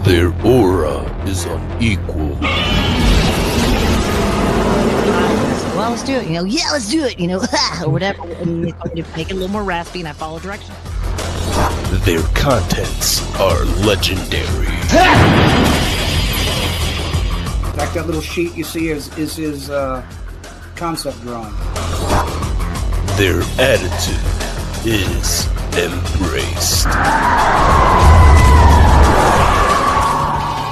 Their aura is unequal. Well, let's do it. Yeah, let's do it. Or whatever. And make it a little more raspy, and I follow direction. Their contents are legendary. In fact, that little sheet you see is his concept drawing. Their attitude is embraced.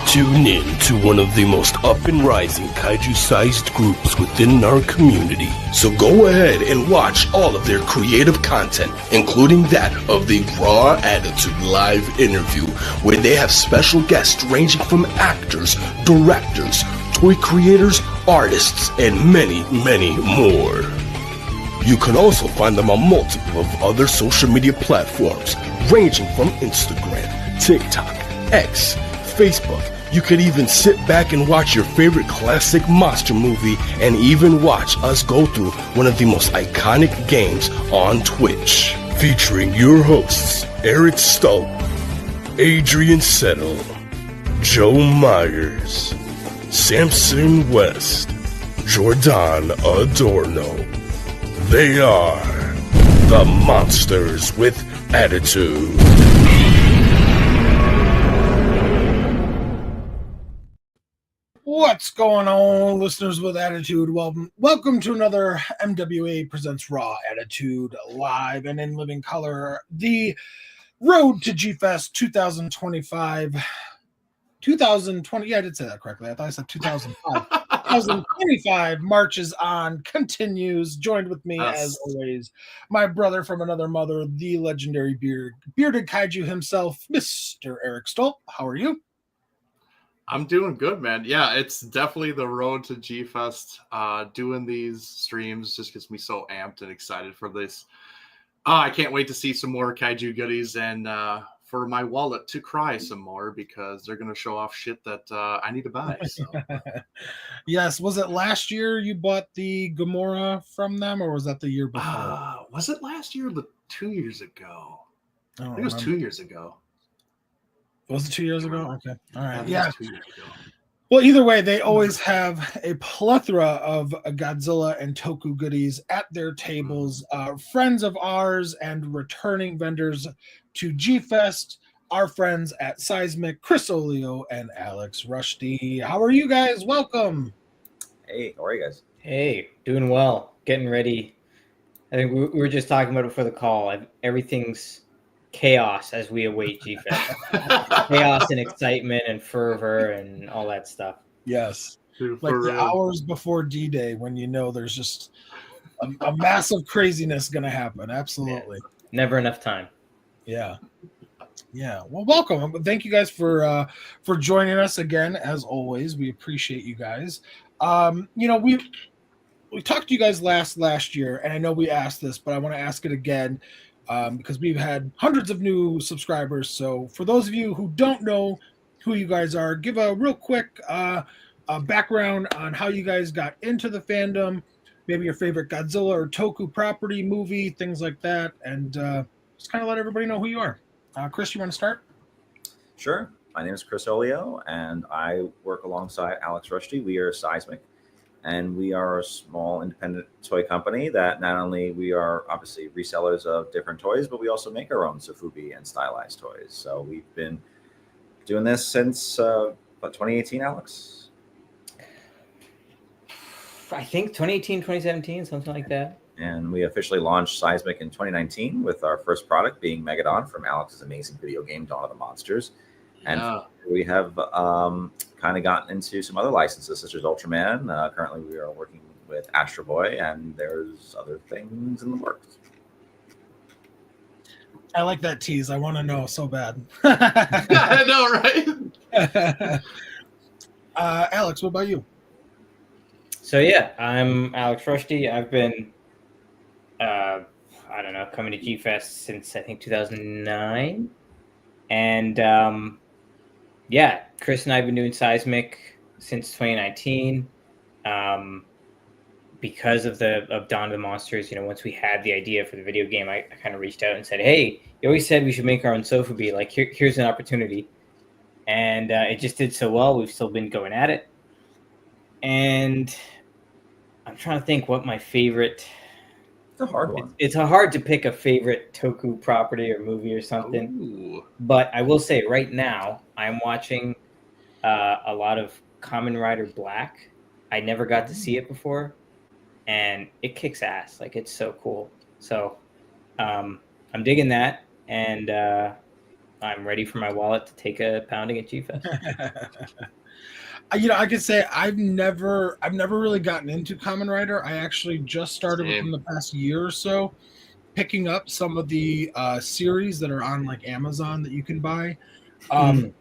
Tune in to one of the most up-and-rising kaiju-sized groups within our community. So go ahead and watch all of their creative content, including that of the Raw Attitude live interview, where they have special guests ranging from actors, directors, toy creators, artists, and many, many more. You can also find them on multiple of other social media platforms, ranging from Instagram, TikTok, X, Facebook. You could even sit back and watch your favorite classic monster movie and even watch us go through one of the most iconic games on Twitch. Featuring your hosts, Eric Stowe, Adrian Settle, Joe Myers, Samson West, Jordan Adorno. They are the Monsters with Attitude. What's going on, listeners with Attitude? Welcome to another MWA Presents Raw Attitude live and in living color. The road to G-Fest 2025. 2020, yeah, I did say that correctly. I thought I said 2005. 2025 marches on, continues. Joined with me, as always, my brother from another mother, the legendary bearded kaiju himself, Mr. Eric Stoll. How are you? I'm doing good, man. Yeah, it's definitely the road to G-Fest. Doing these streams just gets me so amped and excited for this. I can't wait to see some more kaiju goodies and for my wallet to cry some more because they're going to show off shit that I need to buy. So. Yes. Was it last year you bought the Gamora from them, or was that the year before? Was it last year or 2 years ago? I think it was 2 years ago. Was it 2 years ago? Okay. All right. Yeah. 2 years ago. Well, either way, they always have a plethora of Godzilla and Toku goodies at their tables. Friends of ours and returning vendors to G-Fest, our friends at Seismic, Chris Olio and Alex Rushdie. How are you guys? Welcome. Hey, how are you guys? Hey, doing well. Getting ready. I think we were just talking about it before the call. Everything's chaos as we await G-Fest. Chaos and excitement and fervor and all that stuff. Yes. Like the hours before D-Day when you know there's just a massive craziness going to happen. Absolutely. Yeah. Never enough time. Yeah. Yeah. Well, welcome. Thank you guys for joining us again. As always, we appreciate you guys. We talked to you guys last year, and I know we asked this, but I want to ask it again. Because we've had hundreds of new subscribers. So for those of you who don't know who you guys are, give a real quick background on how you guys got into the fandom, maybe your favorite Godzilla or Toku property, movie, things like that, and just kind of let everybody know who you are. Chris, you want to start? Sure. My name is Chris Olio, and I work alongside Alex Rushdie. We are Seismic. And we are a small independent toy company that not only we are obviously resellers of different toys, but we also make our own Sofubi and stylized toys. So we've been doing this since 2018, Alex? I think 2018, 2017, something like that. And we officially launched Seismic in 2019 with our first product being Megadon from Alex's amazing video game, Dawn of the Monsters. And we have kind of gotten into some other licenses, such as Ultraman. Currently, we are working with Astro Boy, and there's other things in the works. I like that tease. I want to know so bad. I know, right? Alex, what about you? So, yeah, I'm Alex Rushdie. I've been, coming to G-Fest since, I think, 2009. And, Chris and I have been doing Seismic since 2019. Because of Dawn of the Monsters, once we had the idea for the video game, I kind of reached out and said, hey, you always said we should make our own Sofubi. Like, here's an opportunity. and it just did so well. We've still been going at it, and I'm trying to think what my favorite. It's a hard one. It's hard to pick a favorite Toku property or movie or something. Ooh. But I will say right now I'm watching a lot of Kamen Rider Black. I never got to see it before, and it kicks ass. Like, it's so cool. So I'm digging that, and I'm ready for my wallet to take a pounding at G-Fest. I could say I've never really gotten into Kamen Rider. I actually just started within the past year or so, picking up some of the series that are on like Amazon that you can buy,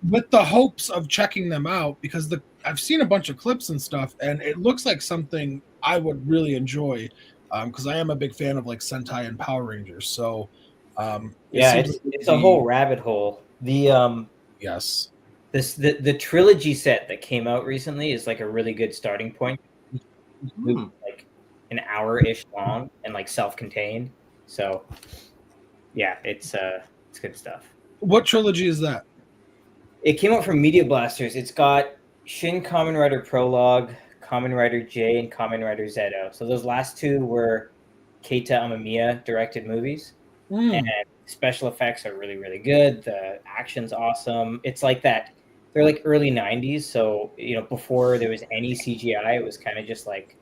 with the hopes of checking them out, because I've seen a bunch of clips and stuff, and it looks like something I would really enjoy, because I am a big fan of like Sentai and Power Rangers. So it's a whole rabbit hole. Yes. The trilogy set that came out recently is like a really good starting point. Like an hour-ish long and like self-contained. So yeah, it's good stuff. What trilogy is that? It came out from Media Blasters. It's got Shin Kamen Rider Prologue, Kamen Rider J, and Kamen Rider Zeto. So those last two were Keita Amamiya directed movies. And special effects are really, really good. The action's awesome. It's like that. They're like early 90s. So, before there was any CGI, it was kind of just like,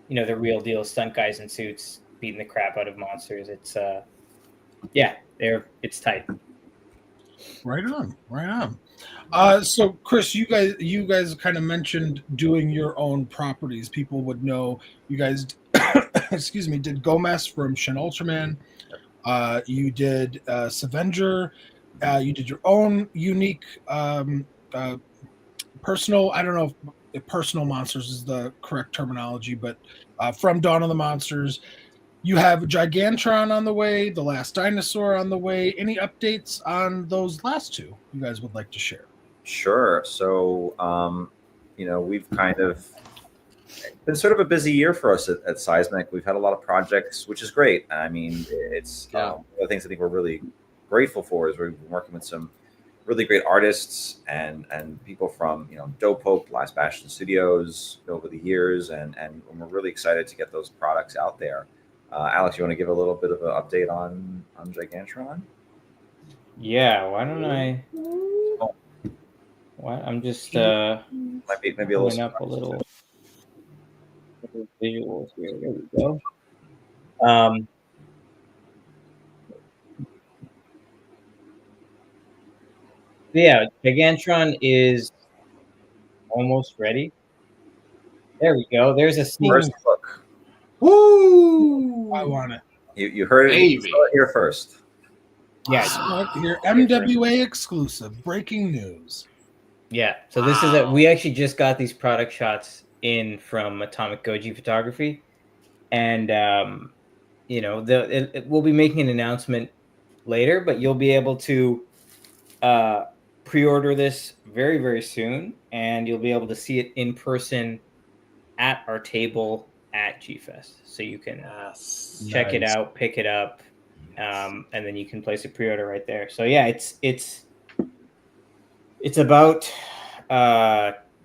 the real deal stunt guys in suits beating the crap out of monsters. It's, it's tight. Right on. So Chris, you guys kind of mentioned doing your own properties. People would know you guys, excuse me, did Gomez from Shin Ultraman. You did Savenger. You did your own unique personal. I don't know if personal monsters is the correct terminology, but from Dawn of the Monsters. You have Gigantron on the way, The Last Dinosaur on the way. Any updates on those last two you guys would like to share? Sure. So, we've kind of been sort of a busy year for us at Seismic. We've had a lot of projects, which is great. I mean, it's one of the things I think we're really grateful for is we've been working with some really great artists and people from, Dope Hope, Last Bastion Studios over the years. And we're really excited to get those products out there. Alex, you want to give a little bit of an update on Gigantron? Yeah, why don't I? I'm just maybe a pulling up a little visuals here. There we go. Yeah, Gigantron is almost ready. There we go. There's a sneak. First look. Woo! I want it. You heard it here first. Yeah, your MWA exclusive breaking news. Yeah, so this is we actually just got these product shots in from Atomic Goji Photography, and we'll be making an announcement later, but you'll be able to pre-order this very, very soon, and you'll be able to see it in person at our table at G-Fest. So you can check it out, pick it up, and then you can place a pre-order right there. So yeah, it's about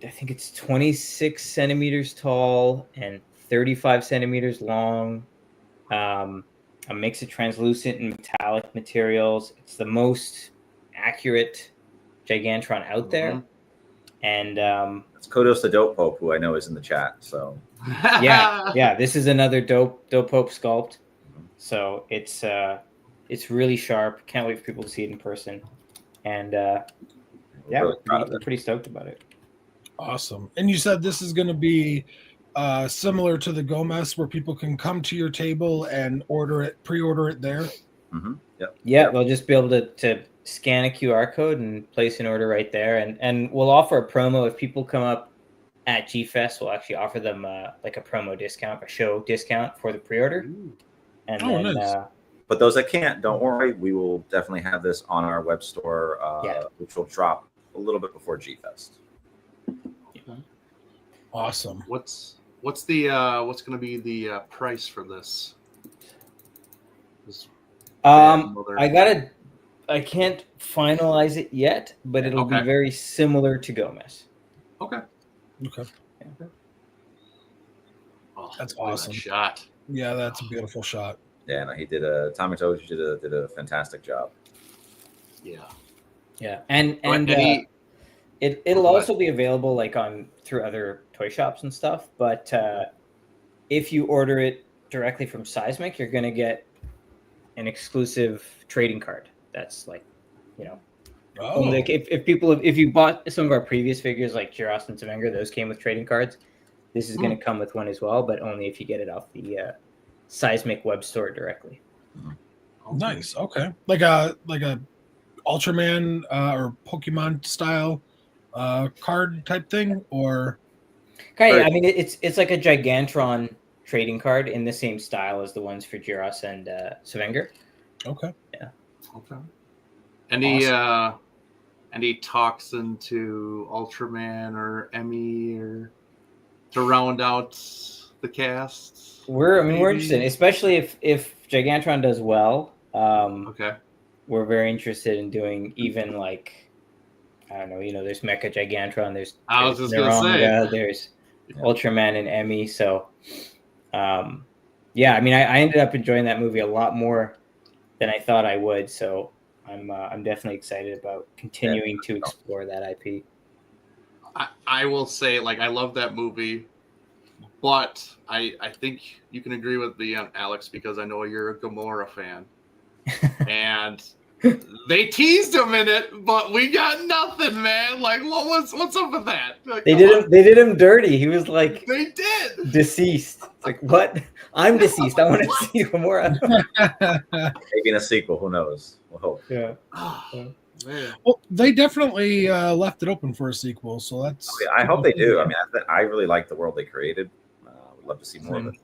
I think it's 26 centimeters tall and 35 centimeters long. A mix of translucent and metallic materials. It's the most accurate Gigantron out there. And it's kudos to Dope Pope, who I know is in the chat. So yeah, this is another Dope Pope sculpt. So it's really sharp. Can't wait for people to see it in person. And we're pretty stoked about it. Awesome. And you said this is going to be similar to the Gomez, where people can come to your table and pre-order it there. Mm-hmm. Yeah, they'll just be able to scan a QR code and place an order right there. And we'll offer a promo if people come up at G-Fest. We'll actually offer them like a promo discount, a show discount for the pre-order. And nice. But those that can't, don't worry. We will definitely have this on our web store, which will drop a little bit before G-Fest. Awesome. What's going to be the price for this? I I can't finalize it yet, but it'll be very similar to Gomez. Okay. Okay. Yeah. Oh, That's look at awesome. that shot. Yeah, that's a beautiful shot. Yeah, no, he did a Tommy Toes did a fantastic job. Yeah. Yeah, and it'll Go also be available like through other toy shops and stuff. But if you order it directly from Seismic, you're gonna get an exclusive trading card. That's like, only like if you bought some of our previous figures like Giros and Sevenger, those came with trading cards. This is gonna come with one as well, but only if you get it off the Seismic web store directly. Nice. Okay. Like a Ultraman or Pokemon style card type thing, or Okay, I mean it's like a Gigantron trading card in the same style as the ones for Giros and Sevenger. Okay. Yeah. Okay. Any talks into Ultraman or Emmy or to round out the cast? We're interested, especially if Gigantron does well. Okay. We're very interested in doing even like, I don't know, there's Mecha Gigantron, there's Neronga, there's Ultraman and Emmy. So, yeah, I mean, I ended up enjoying that movie a lot more than I thought I would. So I'm definitely excited about continuing to explore that IP. I will say, like, I love that movie, but I think you can agree with me on Alex because I know you're a Gamora fan. And they teased him in it, but we got nothing, man. Like, what's up with that? Like, they did him dirty. He was like, they did deceased. It's like, what? I'm deceased. I want to see Gamora. Maybe in a sequel, who knows? We'll hope. Yeah. Man. Well, they definitely left it open for a sequel, so that's. I hope they do. I mean, I really like the world they created. Would love to see more of it.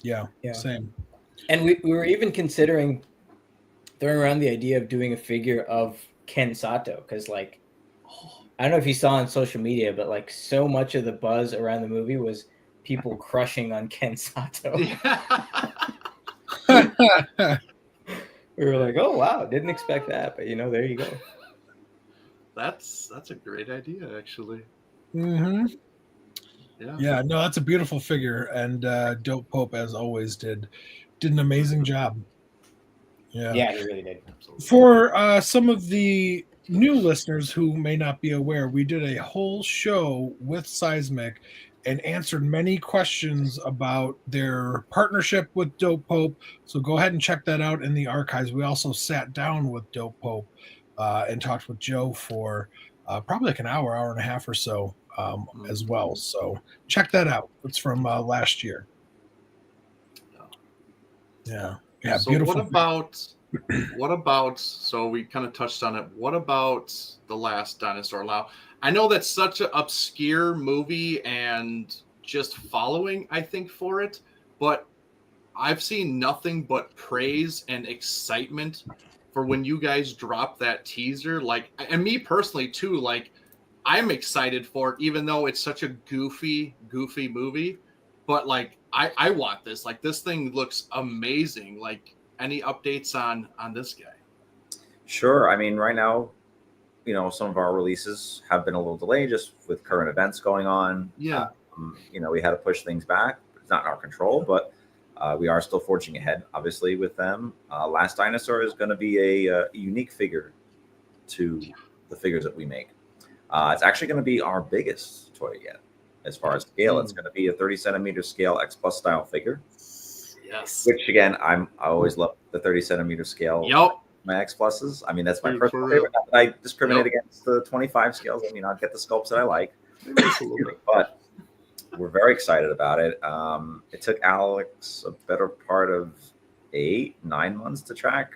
Yeah. Same. And we were even considering throwing around the idea of doing a figure of Ken Sato because, like, I don't know if you saw on social media, but like so much of the buzz around the movie was people crushing on Ken Sato. We were like, oh wow, didn't expect that, but there you go. That's a great idea, actually. Mm-hmm. Yeah. No, that's a beautiful figure, and Dope Pope, as always, did an amazing job. Yeah, he really did. Absolutely. For some of the new listeners who may not be aware, we did a whole show with Seismic and answered many questions about their partnership with Dope Pope. So go ahead and check that out in the archives. We also sat down with Dope Pope and talked with Joe for probably like an hour and a half or so as well. So check that out. It's from last year. Yeah. Yeah. So beautiful. what about, so we kind of touched on it. What about The Last Dinosaur? Now, I know that's such an obscure movie and just following, I think, for it, but I've seen nothing but praise and excitement for when you guys drop that teaser. Like, and me personally too, like, I'm excited for it, even though it's such a goofy movie, but like, I want this. Like, this thing looks amazing. Like, any updates on this guy? Sure. I mean, right now, some of our releases have been a little delayed just with current events going on. Yeah. We had to push things back. It's not in our control, but we are still forging ahead, obviously, with them. Last Dinosaur is going to be a unique figure to the figures that we make. It's actually going to be our biggest toy yet. As far as scale, it's going to be a 30 centimeter scale X Plus style figure. Yes. Which again, I always love the 30 centimeter scale. Yep. My X Pluses. I mean, that's my personal favorite. Not that I discriminate against the 25 scales. I mean, I'll get the sculpts that I like. But we're very excited about it. It took Alex a better part of 8-9 months to track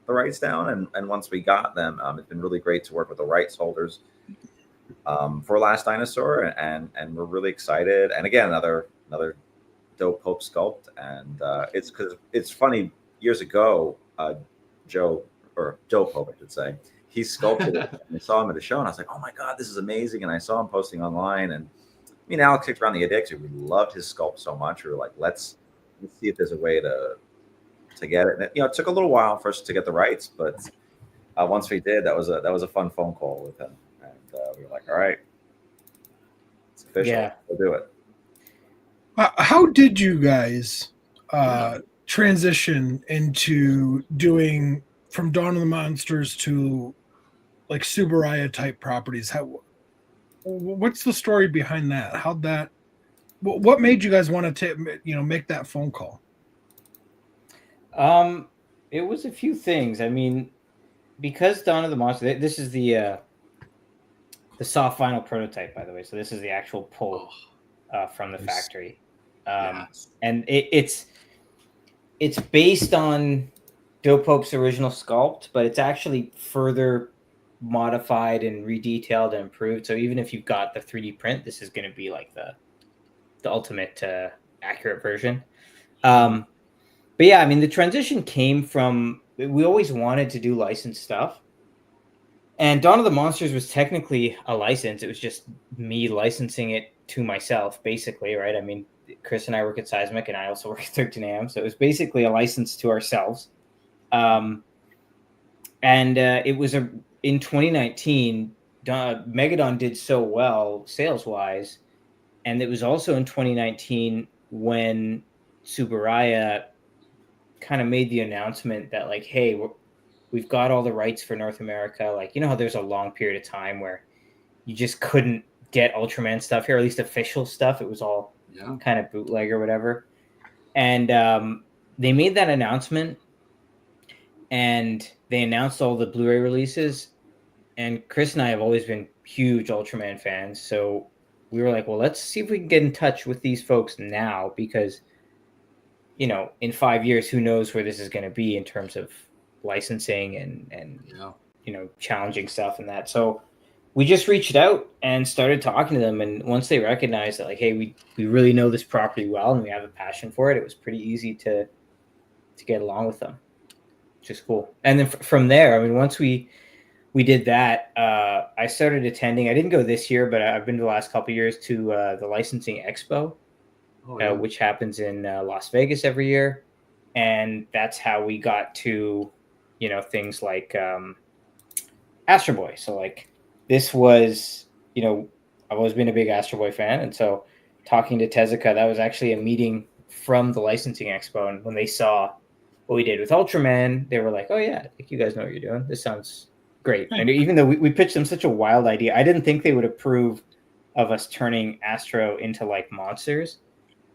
the rights down, and once we got them, it's been really great to work with the rights holders for Last Dinosaur, and we're really excited. And again, another Dope Pope sculpt, and it's because it's funny. Years ago, Joe Pope, I should say, he sculpted it. And I saw him at a show, and I was like, "Oh my god, this is amazing!" And I saw him posting online, and I mean, Alex kicked around the idea because we loved his sculpt so much. We were like, let's see if there's a way to get it. And it took a little while for us to get the rights, but once we did, that was a fun phone call with him, and we were like, all right, it's official. Yeah. We'll do it. How did you guys transition into doing from Dawn of the Monsters to like Subaraya type properties? What's the story behind that? How'd that? What made you guys want to make that phone call? It was a few things. I mean, because Dawn of the Monsters, this is the soft vinyl prototype, by the way. So this is the actual pull from the factory. And it's based on Dope Pope's original sculpt, but it's actually further modified and redetailed and improved. So even if you've got the 3D print, this is going to be like the ultimate accurate version. But yeah, I mean, the transition came from, we always wanted to do licensed stuff. And Dawn of the Monsters was technically a license. It was just me licensing it to myself, basically, right? I mean, Chris and I work at Seismic, and I also work at 13 AM. So it was basically a license to ourselves. And it was in 2019, Megadon did so well sales-wise. And it was also in 2019 when Subaraya kind of made the announcement that, like, hey, we've got all the rights for North America. Like, you know how there's a long period of time where you just couldn't get Ultraman stuff here, or at least official stuff. It was all kind of bootleg or whatever. And they made that announcement, and they announced all the Blu-ray releases. And Chris and I have always been huge Ultraman fans. So we were like, well, let's see if we can get in touch with these folks now, because, you know, in 5 years, who knows where this is going to be in terms of licensing and you know, challenging stuff and that. So we just reached out and started talking to them. And once they recognized that, like, hey, we really know this property well and we have a passion for it, it was pretty easy to get along with them, which is cool. And then from there, I mean, once we did that, I started attending. I didn't go this year, but I've been to the last couple of years to the Licensing Expo, which happens in Las Vegas every year. And that's how we got to, you know, things like Astro Boy. So, like, this was, you know, I've always been a big Astro Boy fan. And so talking to Tezuka, that was actually a meeting from the Licensing Expo. And when they saw what we did with Ultraman, they were like, oh, yeah, like, you guys know what you're doing. This sounds great. And even though we pitched them such a wild idea, I didn't think they would approve of us turning Astro into, like, monsters.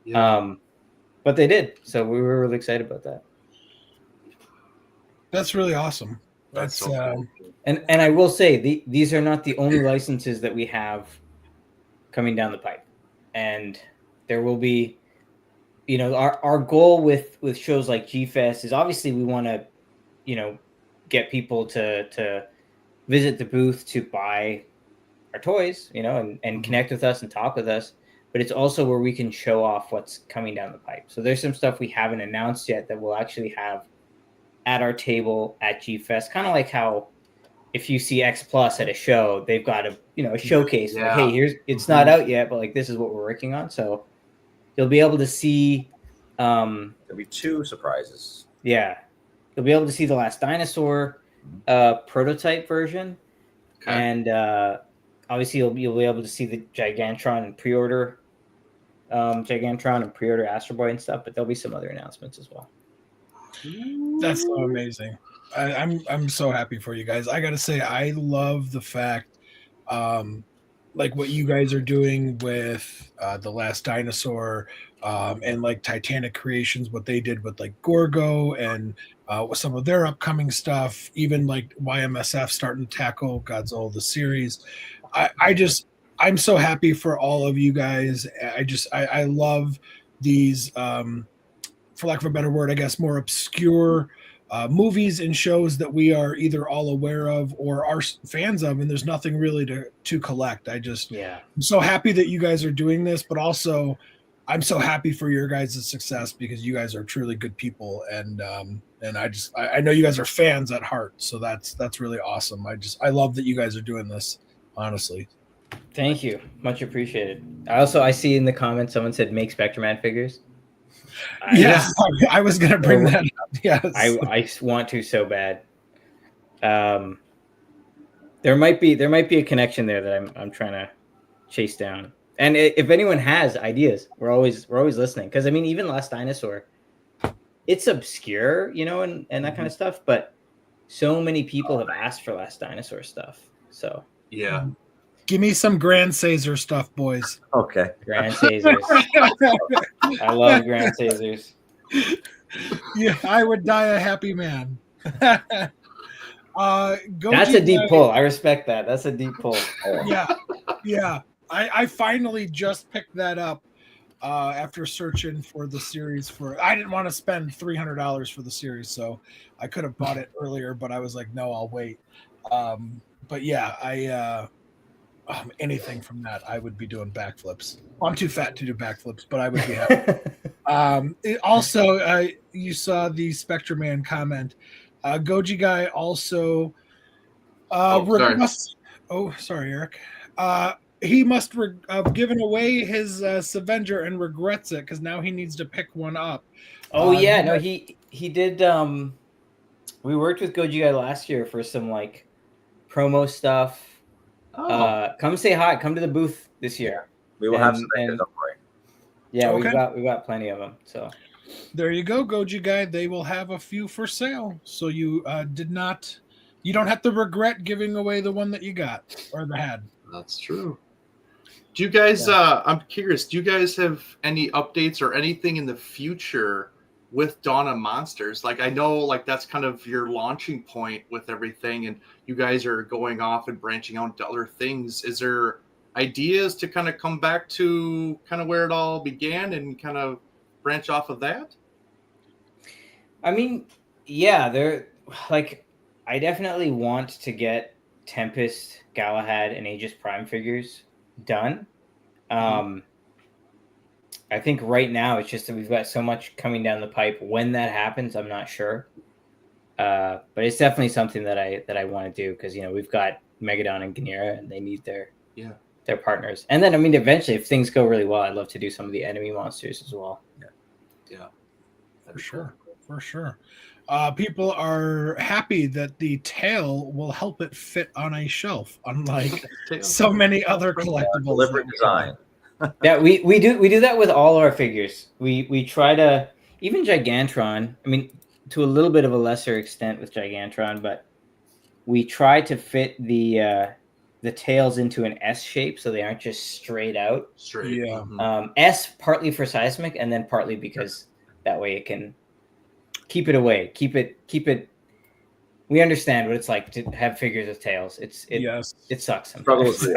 But they did. So we were really excited about that. That's really awesome. That's so cool. And I will say, these are not the only licenses that we have coming down the pipe. And there will be, you know, our goal with shows like G-Fest is obviously we want to, you know, get people to visit the booth to buy our toys, you know, and connect with us and talk with us. But it's also where we can show off what's coming down the pipe. So there's some stuff we haven't announced yet that we'll actually have at our table at G-Fest, kind of like how if you see X Plus at a show, they've got a, you know, a showcase. Like, hey, it's not out yet, but, like, this is what we're working on. So you'll be able to see. There'll be 2 surprises. Yeah, you'll be able to see the Last Dinosaur prototype version, and obviously you'll be able to see the Gigantron and pre-order Astro Boy and stuff. But there'll be some other announcements as well. That's so amazing. I'm so happy for you guys. I gotta say, I love the fact, like, what you guys are doing with the Last Dinosaur, and like Titanic Creations, what they did with, like, Gorgo and with some of their upcoming stuff. Even like YMSF starting to tackle Godzilla the series. I'm so happy for all of you guys. I love these. For lack of a better word, I guess, more obscure movies and shows that we are either all aware of or are fans of, and there's nothing really to collect. I'm so happy that you guys are doing this, but also I'm so happy for your guys' success, because you guys are truly good people, and I know you guys are fans at heart, so that's really awesome. I love that you guys are doing this, honestly. Thank you, much appreciated. I see in the comments someone said make Spectreman figures. I was gonna bring that up. Yes, I want to so bad. There might be a connection there that I'm trying to chase down. And if anyone has ideas, we're always listening. Because I mean, even Last Dinosaur, it's obscure, you know, and that kind of stuff. But so many people have asked for Last Dinosaur stuff. So Yeah. Give me some Grand Caesar stuff, boys. Okay. Grand Caesars. I love Grand Caesars. Yeah, I would die a happy man. That's a deep pull. I respect that. That's a deep pull. Yeah. I finally just picked that up after searching for the series. I didn't want to spend $300 for the series, so I could have bought it earlier, but I was like, no, I'll wait. But yeah, anything from that, I would be doing backflips. Well, I'm too fat to do backflips, but I would be happy. Also, you saw the Spectre Man comment. Goji Guy also sorry, Eric. He must have given away his Scavenger and regrets it because now he needs to pick one up. He did. We worked with Goji Guy last year for some like promo stuff. Come say hi. Come to the booth this year. We will have some pictures, don't worry. Yeah, Okay. we've got plenty of them. So there you go, Goji Guy. They will have a few for sale. So you you don't have to regret giving away the one that you got or the had. That's true. Do you guys? I'm curious. Do you guys have any updates or anything in the future with Dawn of Monsters? Like, I know, like that's kind of your launching point with everything, and you guys are going off and branching out into other things. Is there ideas to kind of come back to kind of where it all began and kind of branch off of that? I mean, yeah, I definitely want to get Tempest, Galahad, and Aegis Prime figures done. I think right now it's just that we've got so much coming down the pipe. When that happens, I'm not sure. But it's definitely something that I want to do because, you know, we've got Megadon and Ganira and they need their partners. And then, I mean, eventually, if things go really well, I'd love to do some of the enemy monsters as well. Yeah. For sure. People are happy that the tail will help it fit on a shelf, unlike so many other collectibles. Deliberate design. Yeah, we do that with all our figures. We try to, even Gigantron. I mean, to a little bit of a lesser extent with Gigantron, but we try to fit the tails into an S shape so they aren't just straight out. Yeah. S partly for seismic, and then partly because that way it can keep it away. Keep it. We understand what it's like to have figures with tails. It sucks sometimes.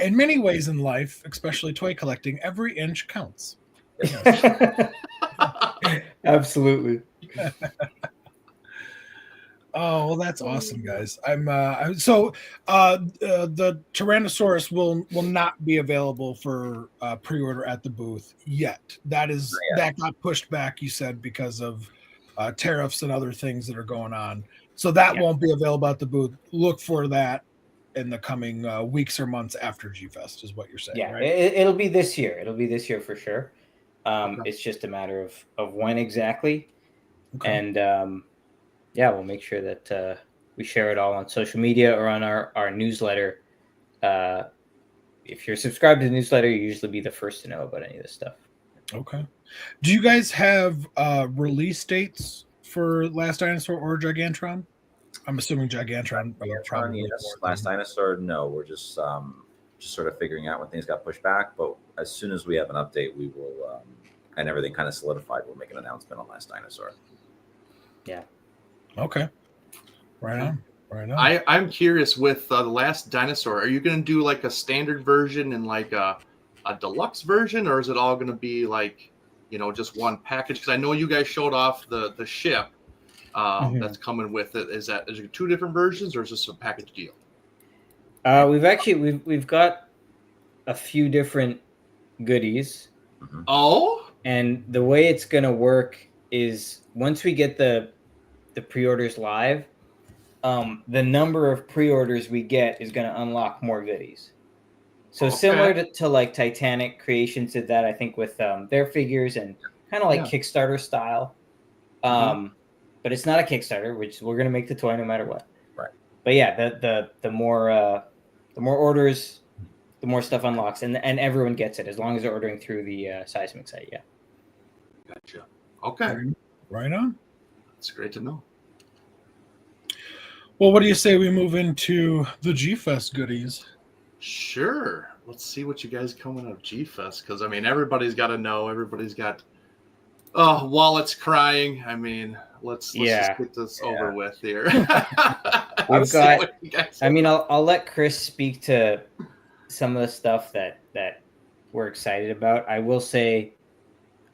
In many ways in life, especially toy collecting, every inch counts. Absolutely. Oh, well, that's awesome, guys. The Tyrannosaurus will not be available for pre-order at the booth yet. That got pushed back, you said, because of tariffs and other things that are going on. So that won't be available at the booth. Look for that in the coming weeks or months after G-Fest, is what you're saying, right? It'll be this year. It'll be this year for sure. It's just a matter of when exactly. Okay. And we'll make sure that we share it all on social media or on our newsletter. If you're subscribed to the newsletter, you usually be the first to know about any of this stuff. Okay. Do you guys have release dates for Last Dinosaur or Gigantron? I'm assuming Gigantron. Yes. Last Dinosaur, no. We're just sort of figuring out when things got pushed back. But as soon as we have an update, we will, and everything kind of solidified, we'll make an announcement on Last Dinosaur. Yeah. Okay. Right on. I'm curious with the Last Dinosaur. Are you going to do like a standard version and like a deluxe version, or is it all going to be like, you know, just one package? Because I know you guys showed off the ship that's coming with it. Is it two different versions, or is this a package deal? We've got a few different goodies. Oh, and the way it's going to work is once we get the pre-orders live, the number of pre-orders we get is going to unlock more goodies. So similar to like Titanic Creations did that, I think, with their figures and kind of like Kickstarter style. but it's not a Kickstarter, which we're gonna make the toy no matter what. Right. But yeah, the more orders, the more stuff unlocks, and everyone gets it as long as they're ordering through the Seismic site. Yeah. Gotcha. Okay. Right on. That's great to know. Well, what do you say we move into the G-Fest goodies? Sure. Let's see what you guys coming out of G-Fest, because I mean everybody's got to know. Everybody's got wallets crying. I mean, let's just get this over with here. I've got. I mean, I'll let Chris speak to some of the stuff that we're excited about. I will say,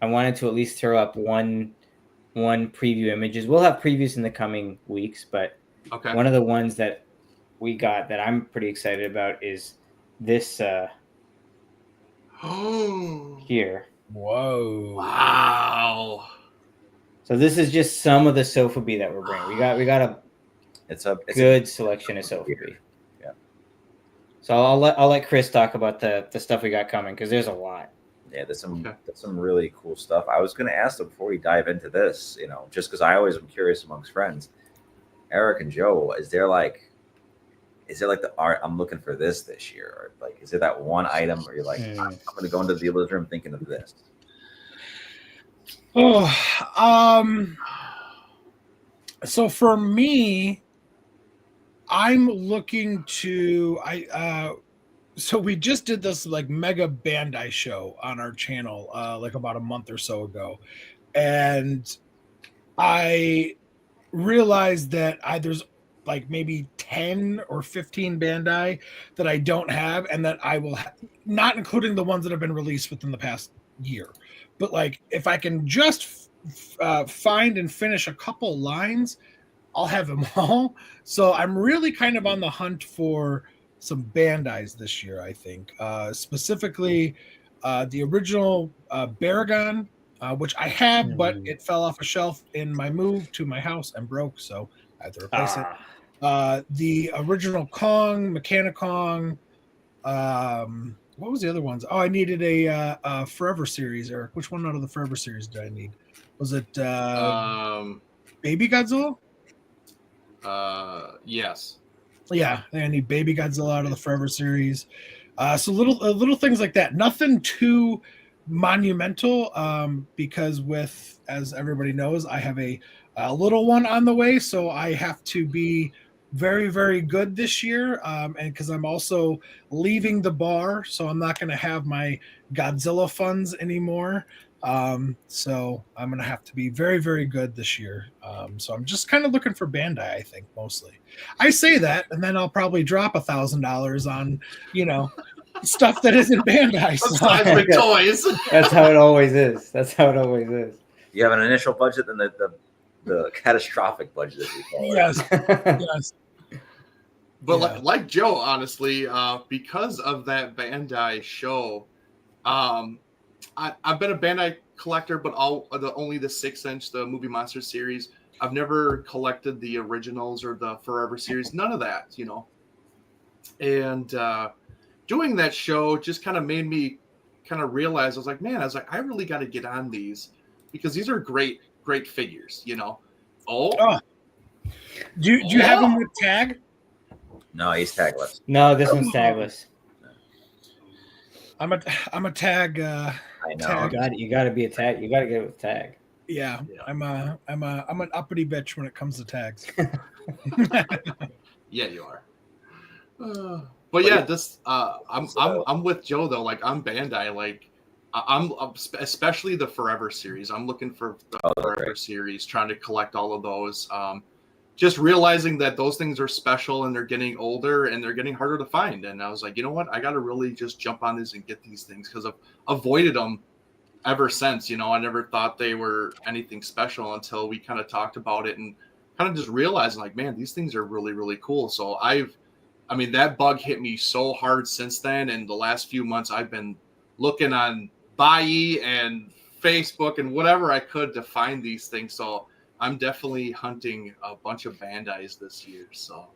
I wanted to at least throw up one preview images. We'll have previews in the coming weeks, but one of the ones that we got that I'm pretty excited about is this here. Whoa! Wow! So this is just some of the Sofubi that we're bringing. We got a good selection of Sofubi. Yeah. So I'll let Chris talk about the stuff we got coming, because there's a lot. Yeah, there's some really cool stuff. I was going to ask them before we dive into this, just because I always am curious amongst friends. Eric and Joe, is there like the art I'm looking for this year, or like is there that one item where you're like, I'm going to go into the dealer's room thinking of this? So for me, I'm looking to so we just did this like mega Bandai show on our channel like about a month or so ago, and I realized that there's like maybe 10 or 15 Bandai that I don't have, and that I will not including the ones that have been released within the past year. But like if I can just find and finish a couple lines, I'll have them all. So I'm really kind of on the hunt for some Bandais this year, I think. Specifically the original Baragon, which I have, but it fell off a shelf in my move to my house and broke, so I had to replace it. The original Kong, Mechanicong. What was the other ones? Oh, I needed a Forever series. Eric, which one out of the Forever series did I need? Was it Baby Godzilla? Yes. Yeah, I need Baby Godzilla out of the Forever series. So little things like that. Nothing too monumental, because as everybody knows, I have a little one on the way, so I have to be very, very good this year, and because I'm also leaving the bar, so I'm not going to have my Godzilla funds anymore. So I'm going to have to be very, very good this year. So I'm just kind of looking for Bandai, I think, mostly. I say that, and then I'll probably drop $1,000 on, stuff that isn't Bandai. Seismic Toys. That's how it always is. You have an initial budget, and the catastrophic budget, as we call it. Yes. Yes. But like Joe, honestly, because of that Bandai show, I've been a Bandai collector, but only the 6-inch, the Movie Monster series. I've never collected the originals or the Forever series, none of that, And doing that show just kind of made me kind of realize, I was like, I really got to get on these, because these are great figures, Oh. Do you have them with tag? No, he's tagless. No, this one's tagless. I'm a tag. I know. Tag. You got to be a tag. You got to get it with tag. Yeah, I'm an uppity bitch when it comes to tags. Yeah, you are. But yeah, this I'm with Joe though. Like I'm Bandai. Like I'm especially the Forever series. I'm looking for the Forever series, trying to collect all of those. Just realizing that those things are special and they're getting older and they're getting harder to find. And I was like, you know what? I got to really just jump on this and get these things, because I've avoided them ever since. I never thought they were anything special until we kind of talked about it and kind of just realized, like, man, these things are really, really cool. So that bug hit me so hard since then. And the last few months I've been looking on Buy and Facebook and whatever I could to find these things. So I'm definitely hunting a bunch of Bandais this year. So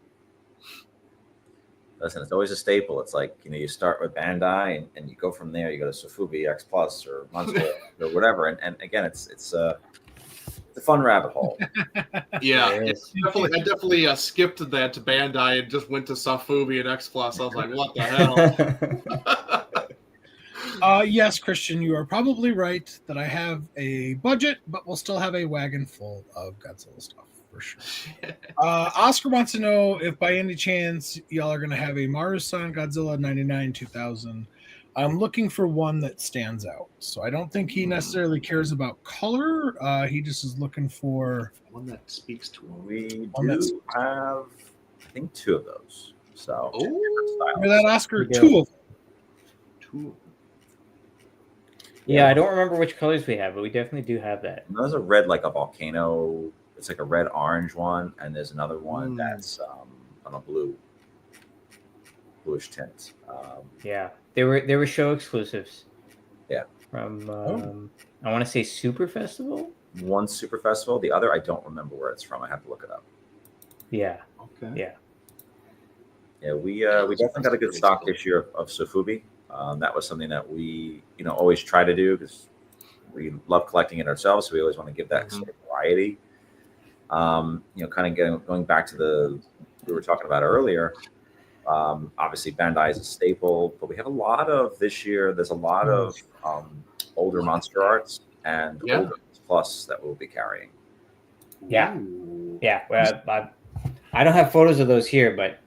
listen, it's always a staple. It's like, you start with Bandai and you go from there. You go to Sofubi X Plus or Monster or whatever. And again, it's It's a fun rabbit hole. Yeah, There it's is. definitely. I definitely skipped that to Bandai and just went to Safubi and X Plus. I was like, what the hell? Yes, Christian, you are probably right that I have a budget, but we'll still have a wagon full of Godzilla stuff for sure. Oscar wants to know if by any chance y'all are going to have a Maru-san Godzilla 99 2000. I'm looking for one that stands out. So I don't think he necessarily cares about color. He just is looking for One that speaks to him. We One that's- do have, I think, 2 of those. So, Oh. Remember that Oscar, We do. 2 of them. Two. Yeah, I don't remember which colors we have, but we definitely do have that. And there's a red, like a volcano. It's like a red orange one, and there's another one that's on a bluish tint. Yeah, they were show exclusives. Yeah. From I want to say Super Festival. One Super Festival, the other I don't remember where it's from. I have to look it up. Yeah. Okay. Yeah. Yeah, we definitely got a good stock this year of Sofubi. That was something that we always try to do because we love collecting it ourselves. So we always want to give that sort of variety. Kind of going back to we were talking about earlier. Obviously, Bandai is a staple, but we have a lot of this year. There's a lot of older Monster Arts and older Plus that we'll be carrying. Yeah. Ooh. Yeah. Well, I don't have photos of those here, but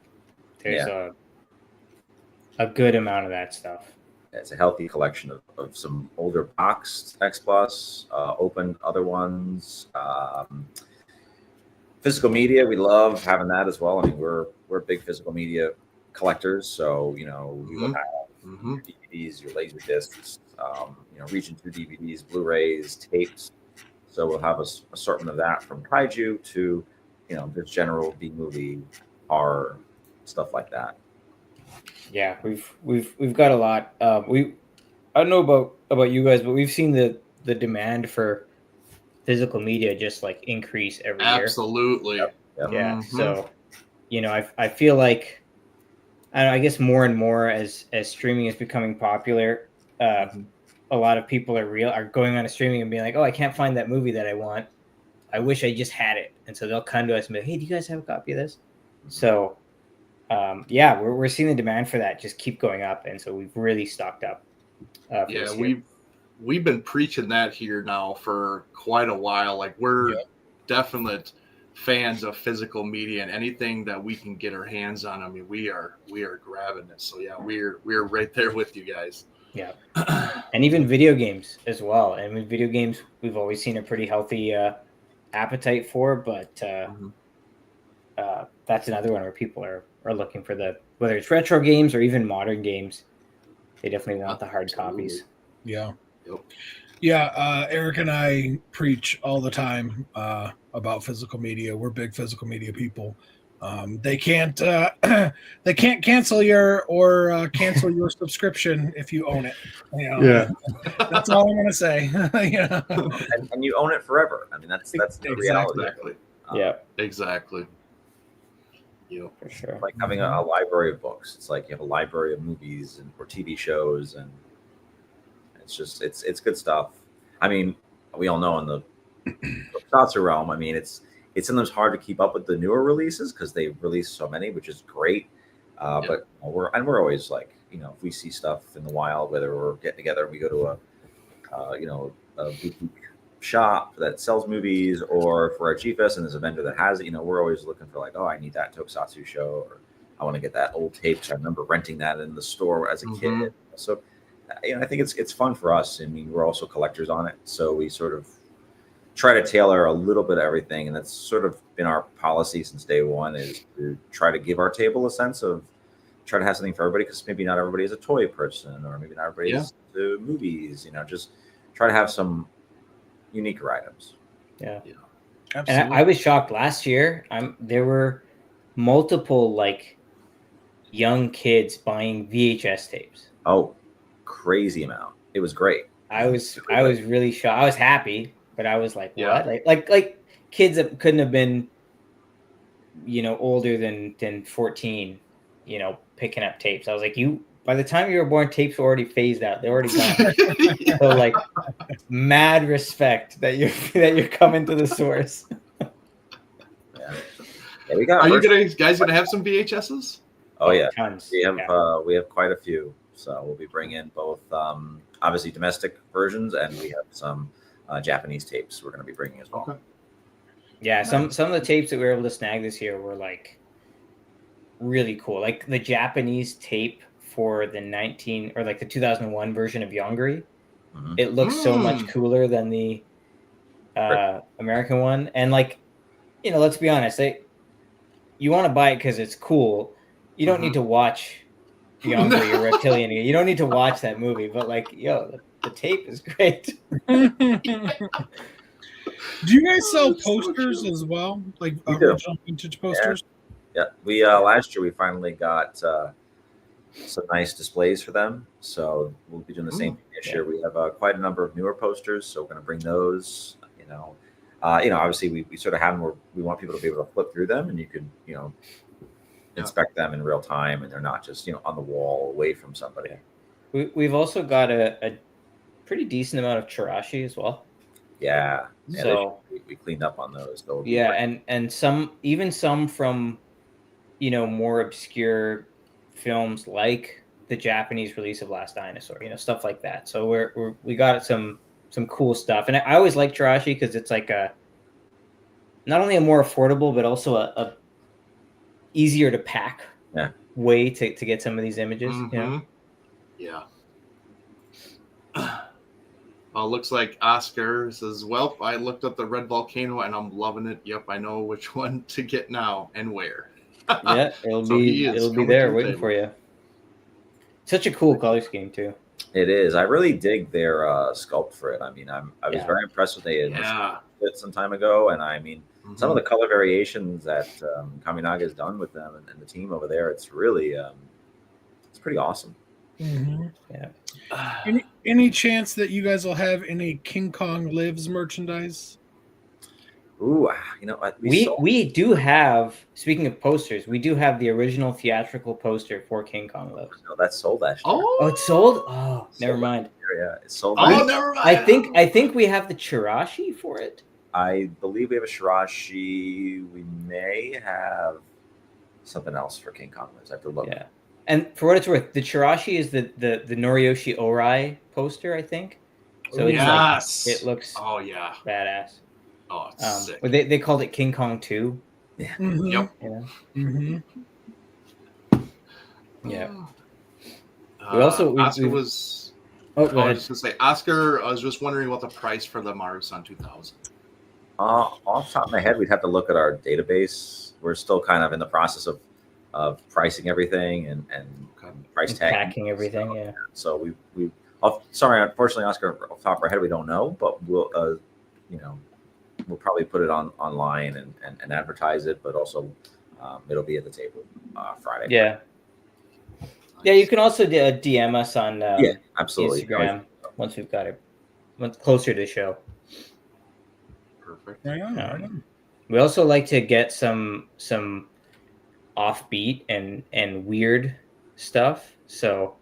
there's a good amount of that stuff. It's a healthy collection of some older boxed X Plus, open other ones. Physical media, we love having that as well. I mean, we're big physical media collectors, so we will have your DVDs, your laser discs, Region 2 DVDs, Blu-rays, tapes. So we'll have a assortment of that from kaiju to the general B-movie horror stuff like that. Yeah, we've got a lot. I don't know about you guys, but we've seen the demand for physical media just like increase every year. Absolutely. Yep. Yeah. So, I feel like, I guess more and more as streaming is becoming popular, a lot of people are going on to streaming and being like, oh, I can't find that movie that I want. I wish I just had it. And so they'll come to us and be like, hey, do you guys have a copy of this? So, we're seeing the demand for that just keep going up. And so we've really stocked up. We've been preaching that here now for quite a while. Like we're definite fans of physical media and anything that we can get our hands on. I mean, we are grabbing it. So yeah, we're right there with you guys. Yeah. And even video games as well. And with video games, we've always seen a pretty healthy appetite for, but that's another one where people are looking for whether it's retro games or even modern games, they definitely want the hard copies. Yeah. Yep. Yeah, Eric and I preach all the time about physical media. We're big physical media people. They can't cancel cancel your subscription if you own it. Yeah. That's all I'm gonna say. Yeah. And you own it forever. I mean, that's the reality. Exactly. Yeah, Exactly. Yep. for sure. It's like having a library of books. It's like you have a library of movies or TV shows, and it's good stuff. I mean, we all know in the Tokusatsu realm, I mean, it's sometimes hard to keep up with the newer releases because they release so many, which is great. But we're always like, if we see stuff in the wild, whether we're getting together and we go to a boutique shop that sells movies, or for our G-Fest and there's a vendor that has it, we're always looking for like, oh, I need that Tokusatsu show, or I want to get that old tape. I remember renting that in the store as a kid. So, I think it's fun for us. I mean, we're also collectors on it, so we sort of try to tailor a little bit of everything, and that's sort of been our policy since day one, is to try to give our table a sense of try to have something for everybody, because maybe not everybody is a toy person, or maybe not everybody is into movies. Just try to have some uniquer items. Yeah. Absolutely. And I was shocked last year. There were multiple like young kids buying VHS tapes. Oh, crazy amount. It was great. I was really shocked. I was happy, but I was like, what? Like kids that couldn't have been, older than 14, picking up tapes. I was like, you by the time you were born, tapes were already phased out. They're already gone. So like, mad respect that you're coming to the source. Yeah, we got. Are you guys gonna have some VHSs? Oh yeah, Tons. we have quite a few. So we'll be bringing both obviously domestic versions, and we have some Japanese tapes we're going to be bringing as well. Okay. Yeah, some of the tapes that we were able to snag this year were like really cool. Like the Japanese tape for the 2001 version of Yongari. Mm-hmm. It looks so much cooler than the American one. And like, let's be honest, you want to buy it because it's cool. You don't need to watch Yongari or Reptilian. You don't need to watch that movie, but like, the tape is great. Do you guys sell posters as well, like original vintage posters? Yeah. We last year we finally got some nice displays for them, so we'll be doing the same thing this year. We have quite a number of newer posters, so we're going to bring those. Obviously we sort of have them where we want people to be able to flip through them, and you can inspect them in real time, and they're not just on the wall away from somebody. We've also got a pretty decent amount of Chirashi as well. Yeah. So we cleaned up on those. And some from more obscure films like the Japanese release of Last Dinosaur, stuff like that. So we got some cool stuff, and I always like Chirashi because it's like not only a more affordable but also a easier to pack way to get some of these images. Yeah. Looks like Oscar says, well, I looked up the Red Volcano and I'm loving it. Yep, I know which one to get now and where. Yeah, it'll be there waiting for you. Such a cool color scheme too. It is. I really dig their sculpt for it. I mean, I was very impressed with it some time ago, and I mean, some of the color variations that Kaminaga has done with them and the team over there, it's really it's pretty awesome. Mm-hmm. Yeah. Any chance that you guys will have any King Kong Lives merchandise? Ooh, we do have. Speaking of posters, we do have the original theatrical poster for King Kong Lives. No, that's sold last year. Oh, it's sold. Oh, never mind. Yeah, it's sold. Oh, never mind. I think we have the Chirashi for it. I believe we have a Shirashi. We may have something else for King Kong Lives. I have to look. Yeah. And for what it's worth, the Chirashi is the Noriyoshi Orai poster, I think. So it looks badass. Oh, it's sick. But they called it King Kong 2. Yeah. Mm-hmm. Yep. Mm-hmm. Yeah. Oscar was. Oh, I was just gonna say, Oscar. I was just wondering what the price for the Marusan 2000. Off the top of my head, we'd have to look at our database. We're still kind of in the process of pricing everything and price tagging, packing everything. So we sorry, unfortunately, Oscar, off the top of our head, we don't know, but we'll we'll probably put it online and advertise it, but also it'll be at the table Friday. Yeah. Yeah, you can also DM us on absolutely Instagram once we've got it closer to the show. Perfect. We also like to get some offbeat and weird stuff. So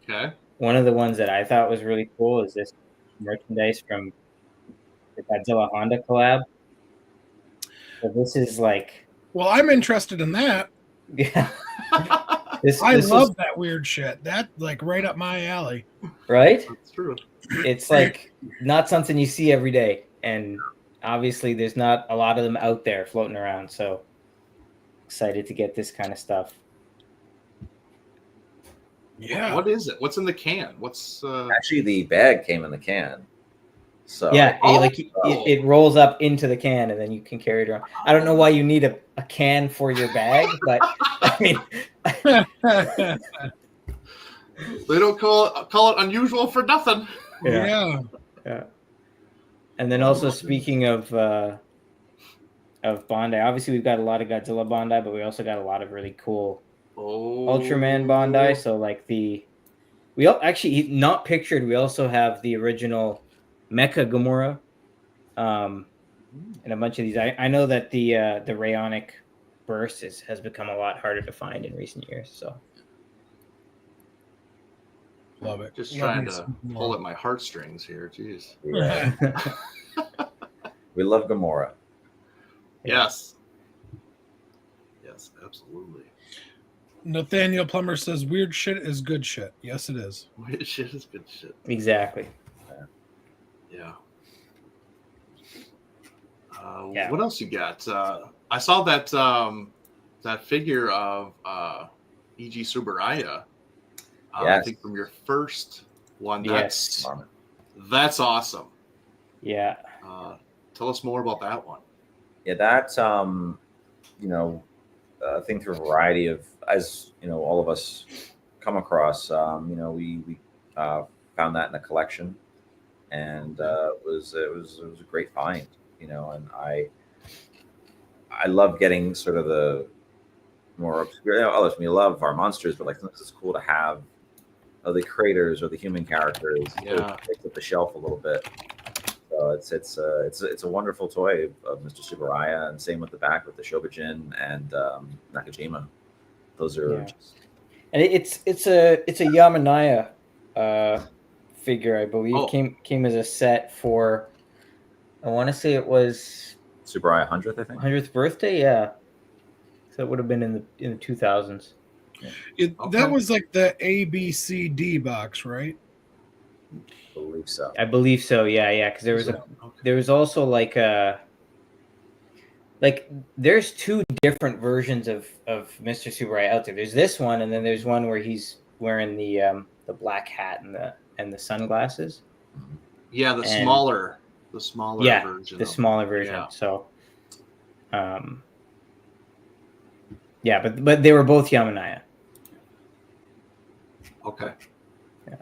one of the ones that I thought was really cool is this merchandise from the Godzilla Honda collab. So this is like, well, I'm interested in that. Yeah. I love that weird shit. That like right up my alley. Right? That's true. It's like not something you see every day, and obviously there's not a lot of them out there floating around. So excited to get this kind of stuff. Yeah. What is it? What's in the can? What's actually the bag came in the can. So yeah, it rolls up into the can and then you can carry it around. I don't know why you need a can for your bag, but I mean they don't call it unusual for nothing. Yeah. And then also speaking of Bandai, obviously we've got a lot of Godzilla Bandai, but we also got a lot of really cool Ultraman Bandai. So like we actually not pictured. We also have the original Mecha Gamora, and a bunch of these. I know that the Rayonic Burst has become a lot harder to find in recent years. So Love it. Just Love trying me to some pull Gamora. at my heartstrings here. Jeez. Yeah. We love Gamora. Yes. Yes, absolutely. Nathaniel Plummer says weird shit is good shit. Yes, it is. Weird shit is good shit. Exactly. Yeah. Yeah. What else you got? I saw that that figure of E.G. Tsuburaya. I Yes. think from your first one. Yes. That's awesome. Yeah. Tell us more about that one. Yeah, that's you know, I think through a variety of, as you know, all of us come across. You know, we found that in the collection, and it was a great find. You know, and I love getting sort of the more obscure. You know, others may love our monsters, but like sometimes it's cool to have the creators or the human characters. Yeah. Takes up the shelf a little bit. So it's a wonderful toy of Mr. Tsuburaya, and same with the back with the Shobijin and Nakajima. Those are just, and it's a Yamanaya figure, I believe. Oh. Came as a set for, I want to say it was Tsuburaya 100th, I think. 100th birthday, yeah. So it would have been in the 2000s. That was like the ABCD box, right? I believe so. Yeah. Because there was also like there's two different versions of Mr. Tsuburaya out there. There's this one, and then there's one where he's wearing the black hat and the sunglasses. Yeah, the smaller version. The smaller version. Yeah. So, yeah, but they were both Yamanaya. Okay. Yeah.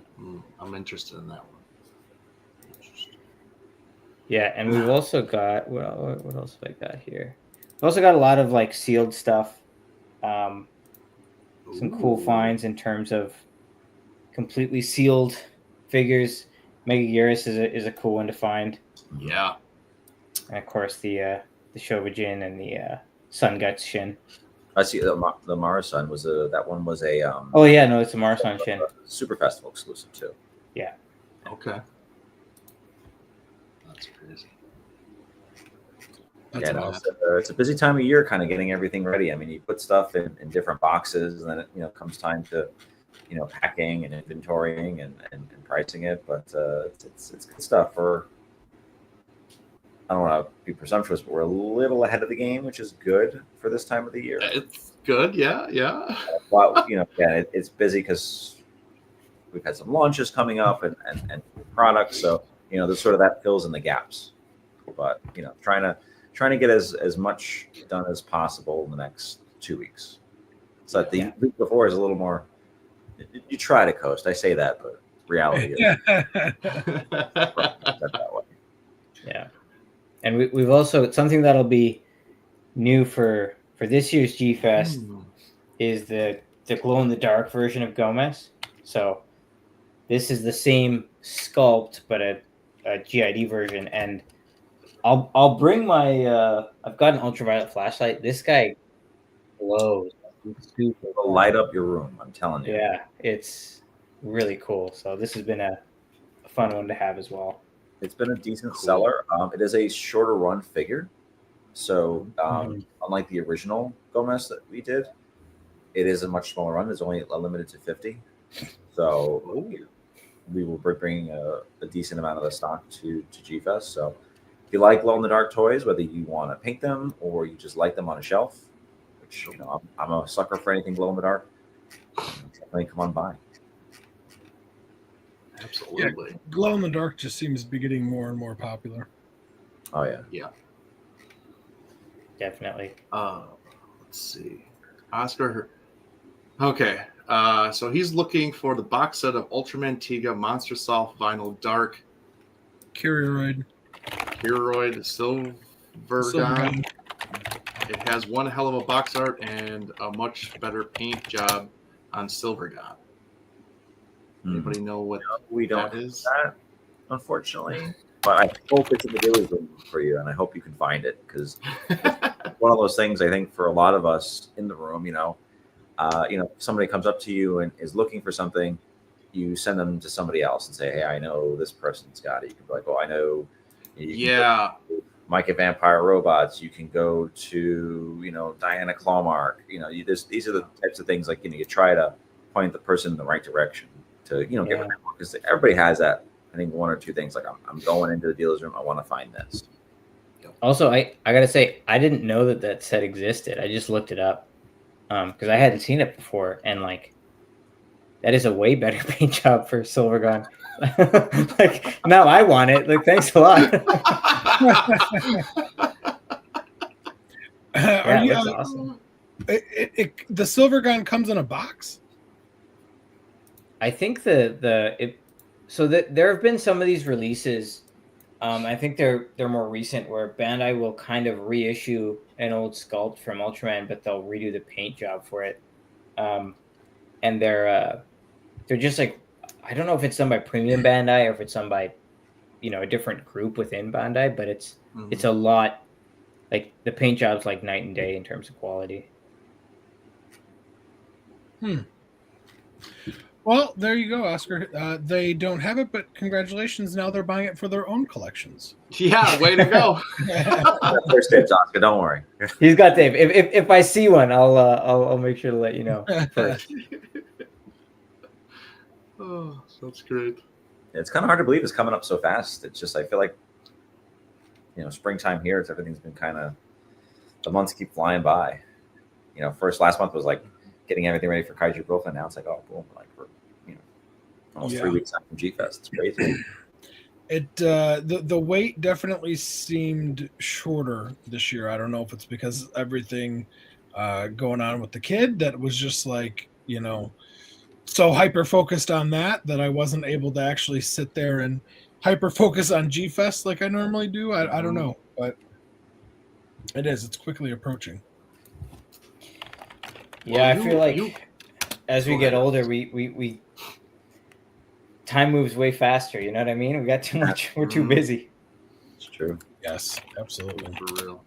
I'm interested in that one. Yeah, and we've also got what else have I got here? We've also got a lot of like sealed stuff. Some cool finds in terms of completely sealed figures. Megaguirus is a cool one to find. Yeah. And of course the Shobijin and the Sun Guts Shin. I see the Marasan was that one was a oh yeah, no, it's a Marasan Shin. Super Festival exclusive too. Yeah. Okay. That's crazy. It's a busy time of year, kind of getting everything ready. I mean, you put stuff in different boxes, and then it comes time to packing and inventorying and pricing it. But it's good stuff. I don't want to be presumptuous, but we're a little ahead of the game, which is good for this time of the year. It's good, yeah. Well, it's busy because we've had some launches coming up and products, so there's sort of that fills in the gaps. But trying to get as much done as possible in the next 2 weeks. So that the week before is a little more. You try to coast. I say that, but reality is that way. Yeah. And we've also, something that'll be new for this year's G-Fest is the glow-in-the-dark version of Gomez. So this is the same sculpt, but a GID version. And I'll bring my, I've got an ultraviolet flashlight. This guy glows. It'll light up your room, I'm telling you. Yeah, it's really cool. So this has been a fun one to have as well. It's been a decent seller. It is a shorter run figure. So unlike the original Gomez that we did, it is a much smaller run. It's only limited to 50. So we will be bringing a decent amount of the stock to G-Fest. So if you like glow-in-the-dark toys, whether you want to paint them or you just like them on a shelf, which, I'm a sucker for anything glow-in-the-dark, definitely come on by. Absolutely. Yeah, glow in the dark just seems to be getting more and more popular. Oh yeah. Yeah. Definitely. Let's see. Oscar. Okay. So he's looking for the box set of Ultraman Tiga Monster Soft Vinyl Dark. Kyroid, Silvergun. It has one hell of a box art and a much better paint job on Silvergun. Anybody know what we don't that is? That, unfortunately, but I hope it's in the dealer's room for you, and I hope you can find it, because it's one of those things. I think for a lot of us in the room, somebody comes up to you and is looking for something, you send them to somebody else and say, hey, I know this person's got it. You can be like, oh, I know. Yeah. Micah Vampire Robots. You can go to, you know, Diana Clawmark. You know, these are the types of things, like, you know, you try to point the person in the right direction to, you know, get what they want, because everybody has that. I think one or two things, like, I'm going into the dealer's room, I want to find this. Also, I gotta say, I didn't know that set existed. I just looked it up because I hadn't seen it before, and like, that is a way better paint job for Silver Gun. Like, now I want it. Like, thanks a lot. Are you, that's awesome. The Silver Gun comes in a box? I think so that there have been some of these releases. I think they're more recent, where Bandai will kind of reissue an old sculpt from Ultraman, but they'll redo the paint job for it. And they're just like, I don't know if it's done by Premium Bandai or if it's done by, you know, a different group within Bandai, but it's a lot. Like, the paint job's like night and day in terms of quality. Well, there you go, Oscar. They don't have it, but congratulations. Now they're buying it for their own collections. Yeah, way to go. First dibs, Oscar. Don't worry. He's got Dave. If I see one, I'll make sure to let you know first. Oh, that's great. It's kind of hard to believe it's coming up so fast. It's just, I feel like, you know, springtime here, everything's been kind of, the months keep flying by. You know, last month was like getting everything ready for Kaiju Brooklyn. Now it's like, oh, boom, like, we're, you know, almost 3 weeks out from G-Fest. It's crazy. The wait definitely seemed shorter this year. I don't know if it's because everything going on with the kid that was just like, you know, so hyper focused on that I wasn't able to actually sit there and hyper focus on G-Fest like I normally do. I don't know, but it's quickly approaching. Yeah, I feel like as we get older, we time moves way faster. You know what I mean? We got too much. We're too busy. It's true. Yes, absolutely. For real.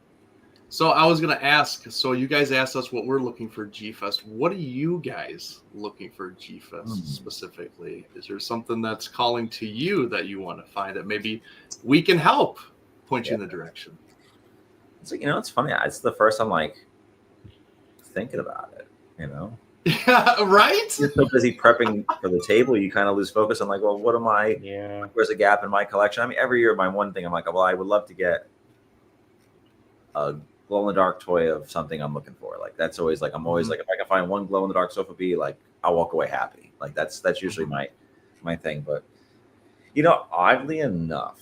So I was gonna ask. So you guys asked us what we're looking for G-Fest. What are you guys looking for G-Fest specifically? Is there something that's calling to you that you want to find that maybe we can help point you in the direction? It's like, you know, it's funny. It's the first I'm like thinking about it. You know. Yeah, right? You're so busy prepping for the table, you kind of lose focus on, like, well, what am I? Yeah. Where's a gap in my collection? I mean, every year, my one thing, I'm like, well, I would love to get a glow in the dark toy of something I'm looking for. Like, that's always like, I'm always like, if I can find one glow in the dark Sofa B, like, I'll walk away happy. Like, that's usually my thing. But, you know, oddly enough,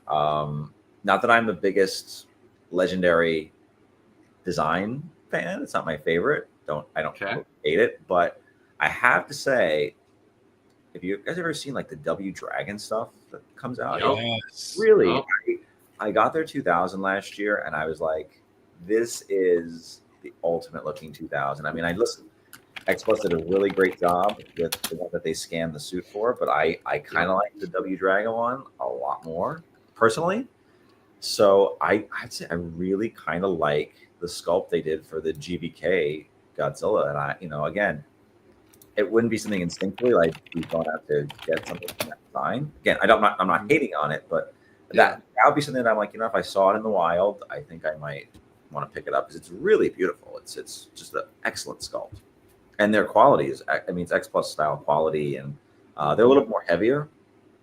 not that I'm the biggest legendary design fan. It's not my favorite. I don't hate it, but I have to say, if you guys ever seen like the W Dragon stuff that comes out, Yes. Really, I got their 2000 last year, and I was like, this is the ultimate looking 2000. I mean, X Plus did a really great job with the one that they scanned the suit for, but I kind of like the W Dragon one a lot more personally. So I'd say I really kind of like the sculpt they did for the GVK Godzilla, and I, you know, again, it wouldn't be something instinctively like we don't have to get something from that design. Again, I'm not hating on it, but that would be something that I'm like, you know, if I saw it in the wild, I think I might want to pick it up because it's really beautiful. It's just an excellent sculpt, and their quality is, I mean, it's X Plus style quality, and they're a little more heavier,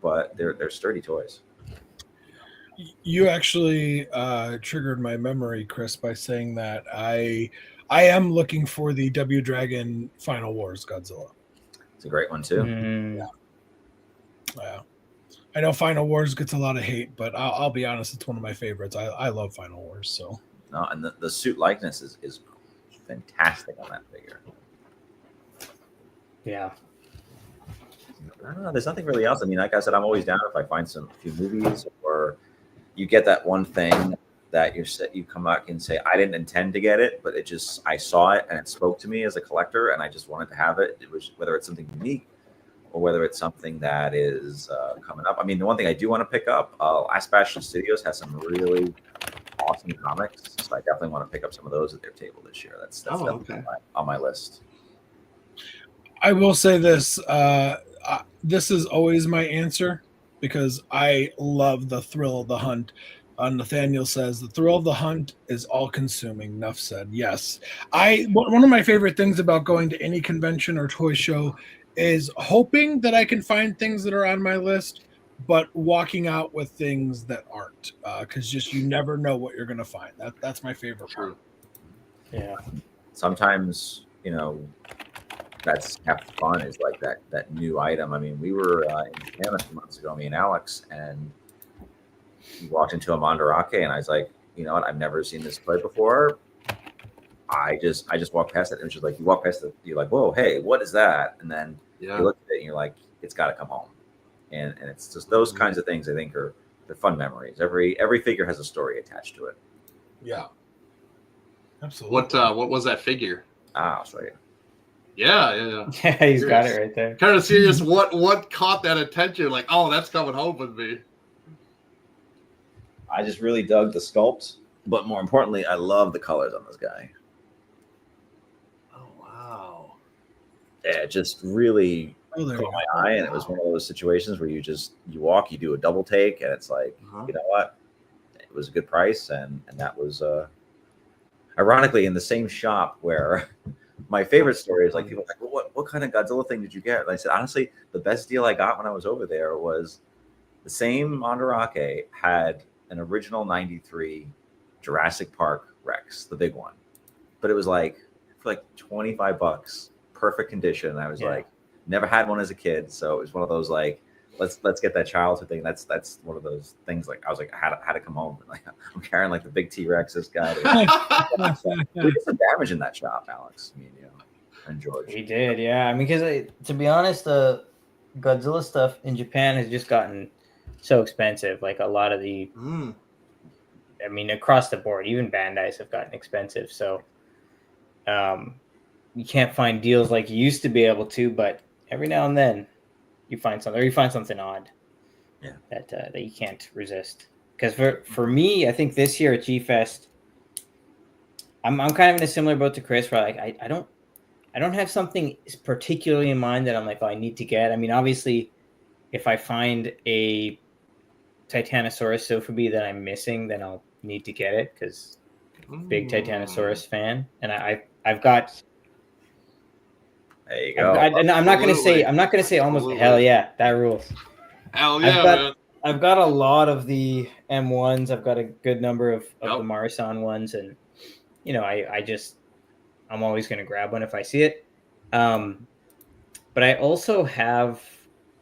but they're sturdy toys. You actually triggered my memory, Chris, by saying that I am looking for the W Dragon Final Wars Godzilla. It's a great one too. Yeah. I know Final Wars gets a lot of hate, but I'll be honest, it's one of my favorites. I love Final Wars. So no, and the suit likeness is fantastic on that figure. Yeah. I don't know. There's nothing really else. I mean, like I said, I'm always down if I find a few movies, or you get that one thing that you come back and say, I didn't intend to get it, but I saw it and it spoke to me as a collector, and I just wanted to have it. It was whether it's something unique or whether it's something that is coming up. I mean, the one thing I do want to pick up, Last Bastion Studios has some really awesome comics, so I definitely want to pick up some of those at their table this year. That's definitely on my list. I will say this. this is always my answer because I love the thrill of the hunt. Nathaniel says the thrill of the hunt is all-consuming. Enough said. Yes, one of my favorite things about going to any convention or toy show is hoping that I can find things that are on my list, but walking out with things that aren't, because just you never know what you're going to find. That's my favorite part. Yeah. Sometimes, that's half the fun is like that new item. I mean, we were in Japan a few months ago, me and Alex, and we walked into a Mandarake, and I was like, you know what? I've never seen this toy before. I just walked past it, and it's just like you walk past it, you're like, whoa, hey, what is that? And then you look at it, and you're like, it's got to come home. And it's just those kinds of things. I think they're fun memories. Every figure has a story attached to it. Yeah, absolutely. What was that figure? I'll show you. Yeah. Yeah, he's got it right there. Kind of serious. What caught that attention? Like, oh, that's coming home with me. I just really dug the sculpt, but more importantly, I love the colors on this guy. Oh wow! Yeah, it just really Oh, caught my eye, and it was one of those situations where you walk, you do a double take, and it's like, you know what? It was a good price, and that was ironically in the same shop where my favorite story is like people are like, well, what kind of Godzilla thing did you get? And I said, honestly, the best deal I got when I was over there was the same Mandarake had an original 93 Jurassic Park Rex, the big one, but it was like for like $25, perfect condition. And I was like, never had one as a kid, so it was one of those like, let's get that childhood thing. That's one of those things. Like I was like, I had to come home. Like I'm carrying like the big T-Rex. This guy. We did some damage in that shop, Alex. Me and you and George. We did, yeah. I mean, because to be honest, the Godzilla stuff in Japan has just gotten so expensive. Like a lot of the, I mean, across the board, even Bandai's have gotten expensive. So you can't find deals like you used to be able to, but every now and then you find something, or you find something odd that you can't resist. Because for me, I think this year at G-Fest, I'm kind of in a similar boat to Chris, where like I don't have something particularly in mind that I'm like, oh, I need to get. I mean, obviously, if I find a Titanosaurus Sophobie that I'm missing, then I'll need to get it because big Titanosaurus fan, and I've got. There you go. I'm not going to say almost. Absolutely. Hell yeah, that rules. Hell yeah, man. I've got a lot of the M1s. I've got a good number of the Marisan ones, and I'm always going to grab one if I see it. But I also have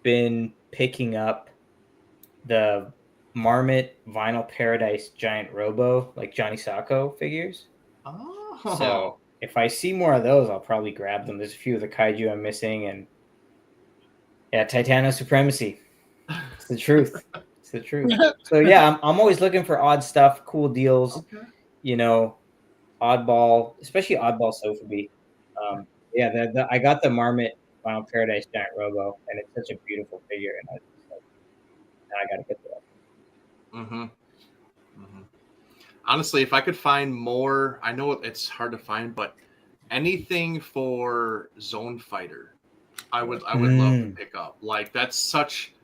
been picking up the Marmot Vinyl Paradise Giant Robo, like Johnny Sacco figures. Oh. So if I see more of those, I'll probably grab them. There's a few of the kaiju I'm missing, and Titano Supremacy. It's the truth. It's the truth. So yeah, I'm always looking for odd stuff, cool deals. Okay. Oddball, especially oddball Sophobie. I got the Marmot Vinyl Paradise Giant Robo, and it's such a beautiful figure, and I got to get that. Honestly, if I could find more, I know it's hard to find, but anything for Zone Fighter, I would love to pick up. Like that's such.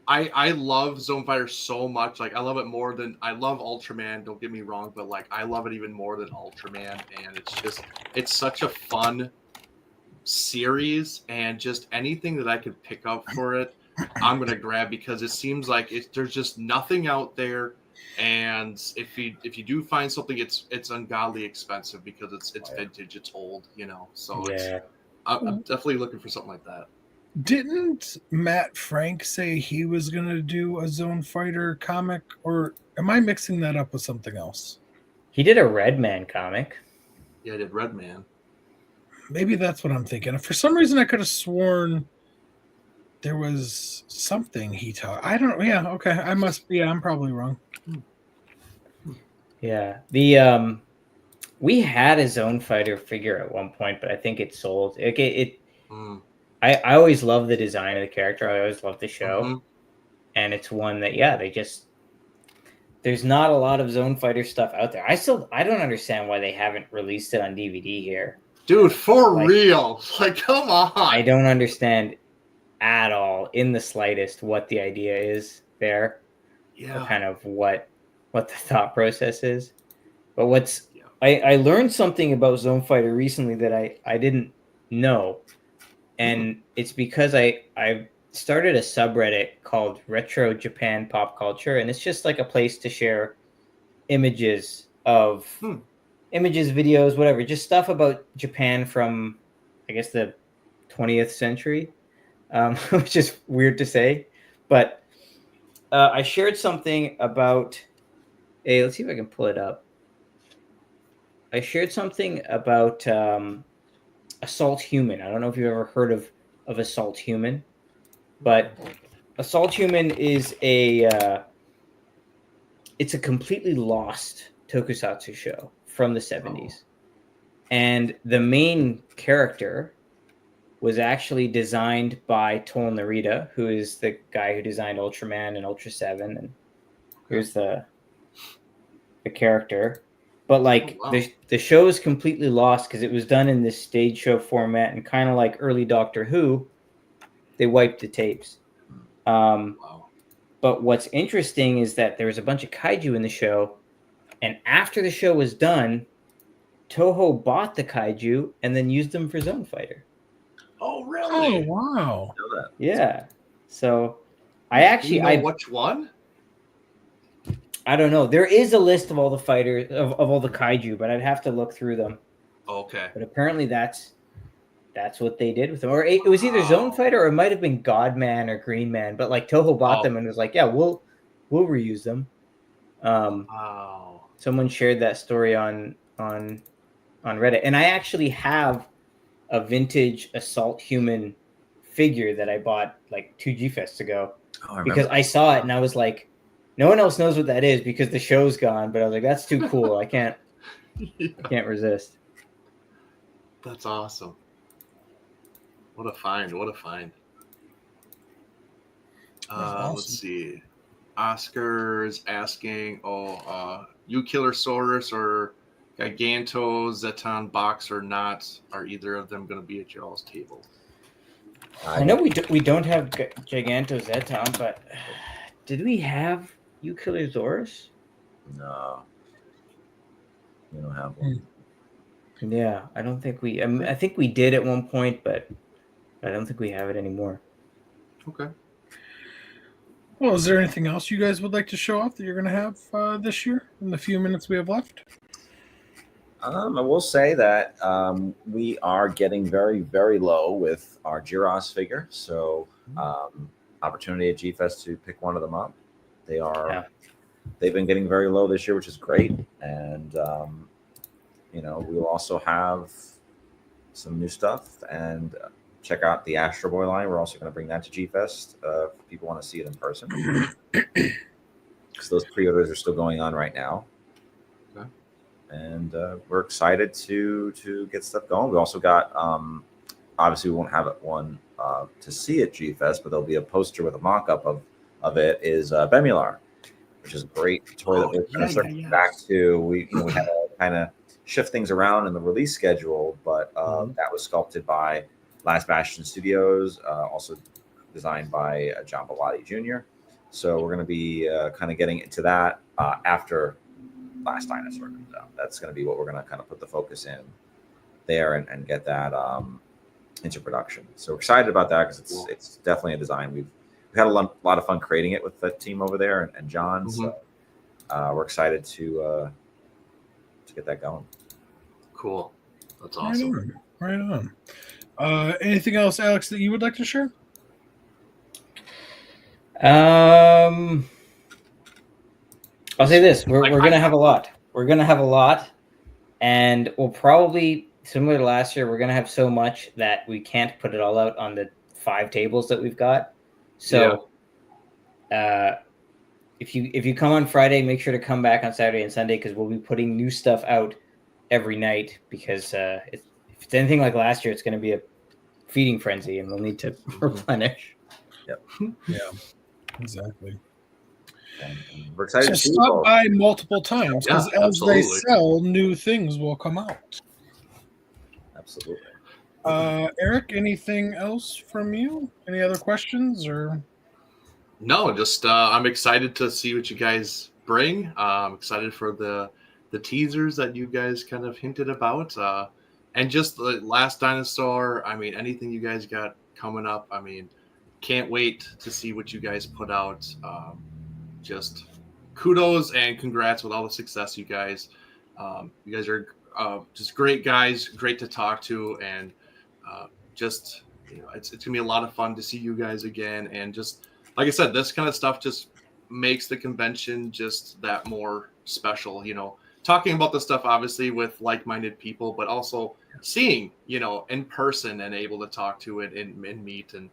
I love Zone Fighter so much. Like I love it more than I love Ultraman. Don't get me wrong, but like I love it even more than Ultraman, and it's such a fun series, and just anything that I could pick up for it, I'm gonna grab because it seems like there's just nothing out there. And if you do find something, it's ungodly expensive because it's vintage, it's old, So I'm definitely looking for something like that. Didn't Matt Frank say he was going to do a Zone Fighter comic, or am I mixing that up with something else? He did a Red Man comic. Yeah, I did Red Man. Maybe that's what I'm thinking. For some reason, I could have sworn there was something he taught. I don't. Yeah. Okay. I must. Yeah. I'm probably wrong. Yeah. The we had a Zone Fighter figure at one point, but I think it sold. I always love the design of the character. I always love the show, and it's one that there's not a lot of Zone Fighter stuff out there. I don't understand why they haven't released it on DVD here. Dude, for real. Like, come on. I don't understand. at all in the slightest what the idea is there, Yeah. or kind of what the thought process is. But I learned something about Zone Fighter recently that I didn't know, and it's because I started a subreddit called Retro Japan Pop Culture, and it's just like a place to share images of images, videos, whatever, just stuff about Japan from, I guess, the 20th century, which is weird to say, but I shared something about let's see if I can pull it up. I shared something about Assault Human. I don't know if you've ever heard of Assault Human, but Assault Human is it's a completely lost tokusatsu show from the 70s. And the main character was actually designed by Toll Narita, who is the guy who designed Ultraman and Ultra 7. And here's the character. But the show is completely lost because it was done in this stage show format, and kind of like early Doctor Who, they wiped the tapes. But what's interesting is that there was a bunch of kaiju in the show, and after the show was done, Toho bought the kaiju and then used them for Zone Fighter. Oh, really? Oh, wow. Yeah. So I which one? I don't know. There is a list of all the fighters of all the kaiju, but I'd have to look through them. Okay. But apparently that's what they did with them. Or it was either Zone Fighter or it might have been Godman or Green Man. But like Toho bought them and was like, yeah, we'll reuse them. Someone shared that story on Reddit, and I actually have a vintage Assault Human figure that I bought like 2 G-Fests ago because I saw it and I was like, no one else knows what that is because the show's gone. But I was like, that's too cool. I can't resist. That's awesome. What a find. Awesome. Let's see. Oscar's asking, you Killer Saurus or Giganto Zeton box or not, are either of them going to be at y'all's table? I know we don't have Giganto Zeton, but did we have You Killer Zorus? No. We don't have one. Yeah, I don't think we... I think we did at one point, but I don't think we have it anymore. Okay. Well, is there anything else you guys would like to show off that you're going to have this year in the few minutes we have left? I will say that we are getting very, very low with our Jiros figure. So opportunity at G-Fest to pick one of them up. They've been getting very low this year, which is great. And, we'll also have some new stuff and check out the Astro Boy line. We're also going to bring that to G-Fest if people want to see it in person. Because those pre-orders are still going on right now. Okay. And we're excited to get stuff going. We also got, obviously we won't have one to see at G-Fest, but there'll be a poster with a mock-up of it is Bemular, which is a great toy that we're kind of circling back to. We had to kind of shift things around in the release schedule, but that was sculpted by Last Bastion Studios, also designed by John Bellotti Jr. So we're going to be kind of getting into that after Last Dinosaur comes out. That's going to be what we're going to kind of put the focus in there and get that into production. So we're excited about that because it's definitely a design. We've had a lot of fun creating it with the team over there and John. Mm-hmm. So we're excited to get that going. Cool. That's awesome. Right on. Anything else, Alex, that you would like to share? I'll say this: we're gonna have a lot. We're gonna have a lot, and we'll probably, similar to last year, we're gonna have so much that we can't put it all out on the 5 tables that we've got. So, if you come on Friday, make sure to come back on Saturday and Sunday because we'll be putting new stuff out every night. Because if it's anything like last year, it's going to be a feeding frenzy, and we'll need to replenish. Yep. Yeah. Exactly. And we're excited to stop by multiple times because as absolutely. they sell, new things will come out. Absolutely. Eric, anything else from you? Any other questions or? No, just I'm excited to see what you guys bring. I'm excited for the teasers that you guys kind of hinted about, and just the Last Dinosaur. I mean, anything you guys got coming up. I mean, can't wait to see what you guys put out. Just kudos and congrats with all the success, you guys. You guys are just great guys, great to talk to, and just it's gonna be a lot of fun to see you guys again. And just like I said, this kind of stuff just makes the convention just that more special. Talking about the stuff obviously with like-minded people, but also seeing in person and able to talk to it and meet, and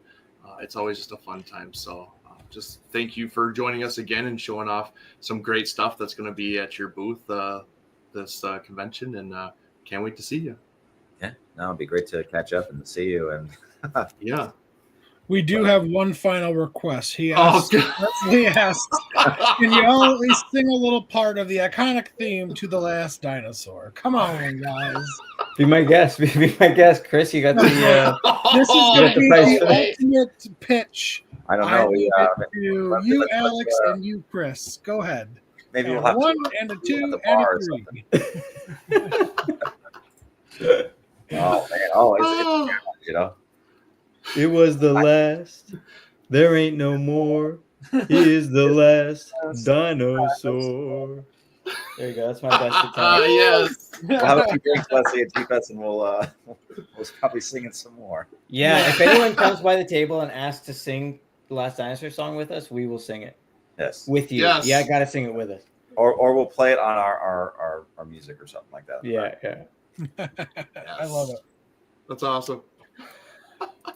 it's always just a fun time. So just thank you for joining us again and showing off some great stuff that's going to be at your booth this convention, and can't wait to see you. Yeah, no, it'd be great to catch up and see you. And yeah, we do have one final request. He asked, can you all at least sing a little part of the iconic theme to The Last Dinosaur? Come on, guys. Be my guest. Be my guest, Chris. You got the. This is going to be the ultimate pitch. I don't know. You, Alex, and you, Chris. Go ahead. Maybe and we'll have one to and a two and a three. Oh man! It's It was the last. There ain't no more. He is the last dinosaur. There you go. That's my best attempt. Yes. We'll have a few drinks, let's see, at G-Fest, and we'll probably sing it some more. Yeah, if anyone comes by the table and asks to sing the Last Dinosaur song with us, we will sing it. Yes. With you. Yes. Yeah, I gotta sing it with us. Or we'll play it on our music or something like that. Yeah, yeah. I love it. That's awesome.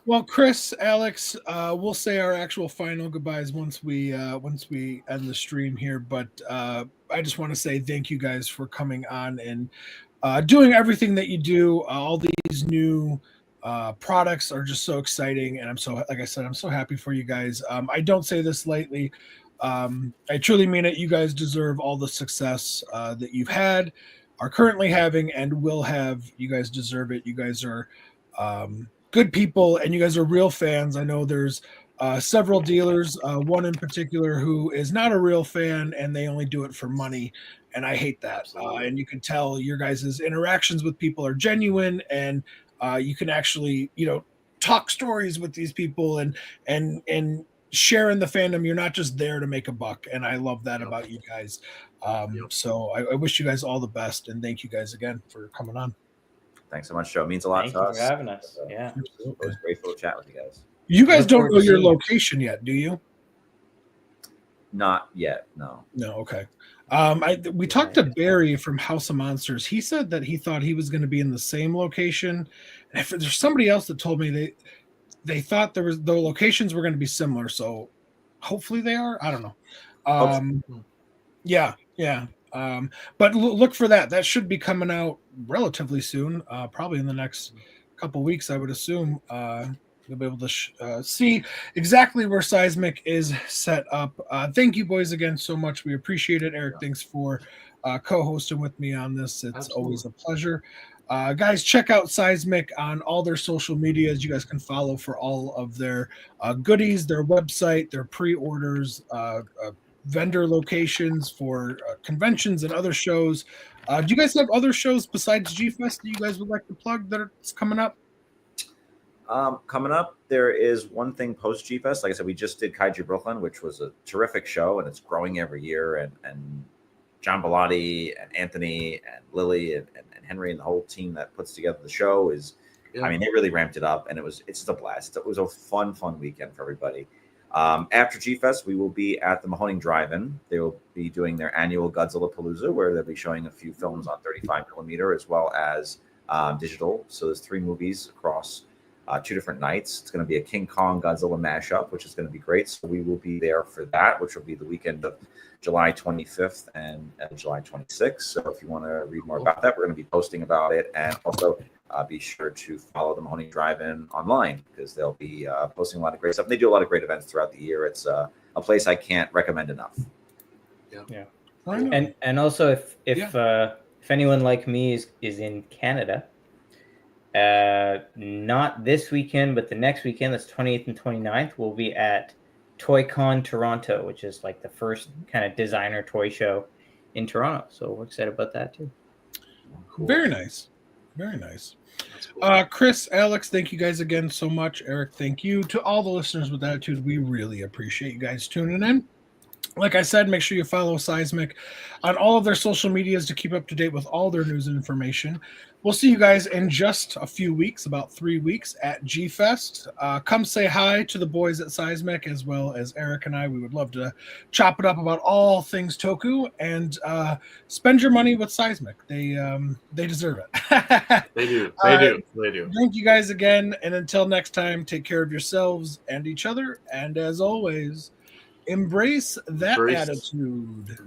Well, Chris, Alex, we'll say our actual final goodbyes once we end the stream here. But I just want to say thank you guys for coming on and doing everything that you do. All these new products are just so exciting, and I'm so happy for you guys. I don't say this lightly. I truly mean it. You guys deserve all the success that you've had, are currently having, and will have. You guys deserve it. You guys are good people, and you guys are real fans. I know there's several dealers, one in particular who is not a real fan, and they only do it for money, and I hate that. And you can tell your guys' interactions with people are genuine, and you can actually, talk stories with these people and share in the fandom. You're not just there to make a buck, and I love that about you guys. So I wish you guys all the best, and thank you guys again for coming on. Thanks so much, Joe. It means a lot Thank to you us. for having us. Yeah. It was grateful to chat with you guys. You guys Look don't forward know to your seeing you. location yet, do you? Not yet, no. No, okay. We talked to Barry from House of Monsters. He said that he thought he was going to be in the same location. And if there's somebody else that told me they thought the locations were going to be similar. So hopefully they are. I don't know. Yeah. But look for that. That should be coming out relatively soon. Probably in the next couple weeks, I would assume. You'll be able to see exactly where Seismic is set up. Thank you, boys, again so much. We appreciate it. Eric, thanks for co-hosting with me on this. It's always a pleasure. Guys, check out Seismic on all their social medias. You guys can follow for all of their goodies, their website, their pre-orders, vendor locations for conventions and other shows. Do you guys have other shows besides G-Fest that you guys would like to plug that are coming up? Coming up, there is one thing post G-Fest. Like I said, we just did Kaiju Brooklyn, which was a terrific show, and it's growing every year. And John Bellotti and Anthony and Lily and Henry and the whole team that puts together the show is, I mean, they really ramped it up, and it's just a blast. It was a fun weekend for everybody. After G-Fest, we will be at the Mahoning Drive-In. They will be doing their annual Godzilla Palooza, where they'll be showing a few films on 35 millimeter as well as digital. So there's 3 movies across 2 different nights. It's going to be a King Kong Godzilla mashup, which is going to be great. So we will be there for that, which will be the weekend of July 25th and July 26th. So if you want to read more about that, we're going to be posting about it. And also be sure to follow the Mahoning Drive-In online, because they'll be posting a lot of great stuff. And they do a lot of great events throughout the year. It's a place I can't recommend enough. Yeah. And also if anyone like me is in Canada, Not this weekend, but the next weekend, that's 28th and 29th, we'll be at ToyCon Toronto, which is like the first kind of designer toy show in Toronto. So we're excited about that too. Cool. Very nice. Very nice. Cool. Chris, Alex, thank you guys again so much. Eric, thank you. To all the listeners with Attitude, we really appreciate you guys tuning in. Like I said, make sure you follow Seismic on all of their social medias to keep up to date with all their news and information. We'll see you guys in just a few weeks, about 3 weeks at G-Fest. Come say hi to the boys at Seismic, as well as Eric and I. We would love to chop it up about all things Toku, and spend your money with Seismic. They deserve it. They do. They do. Thank you guys again, and until next time, take care of yourselves and each other. And as always, embrace that attitude.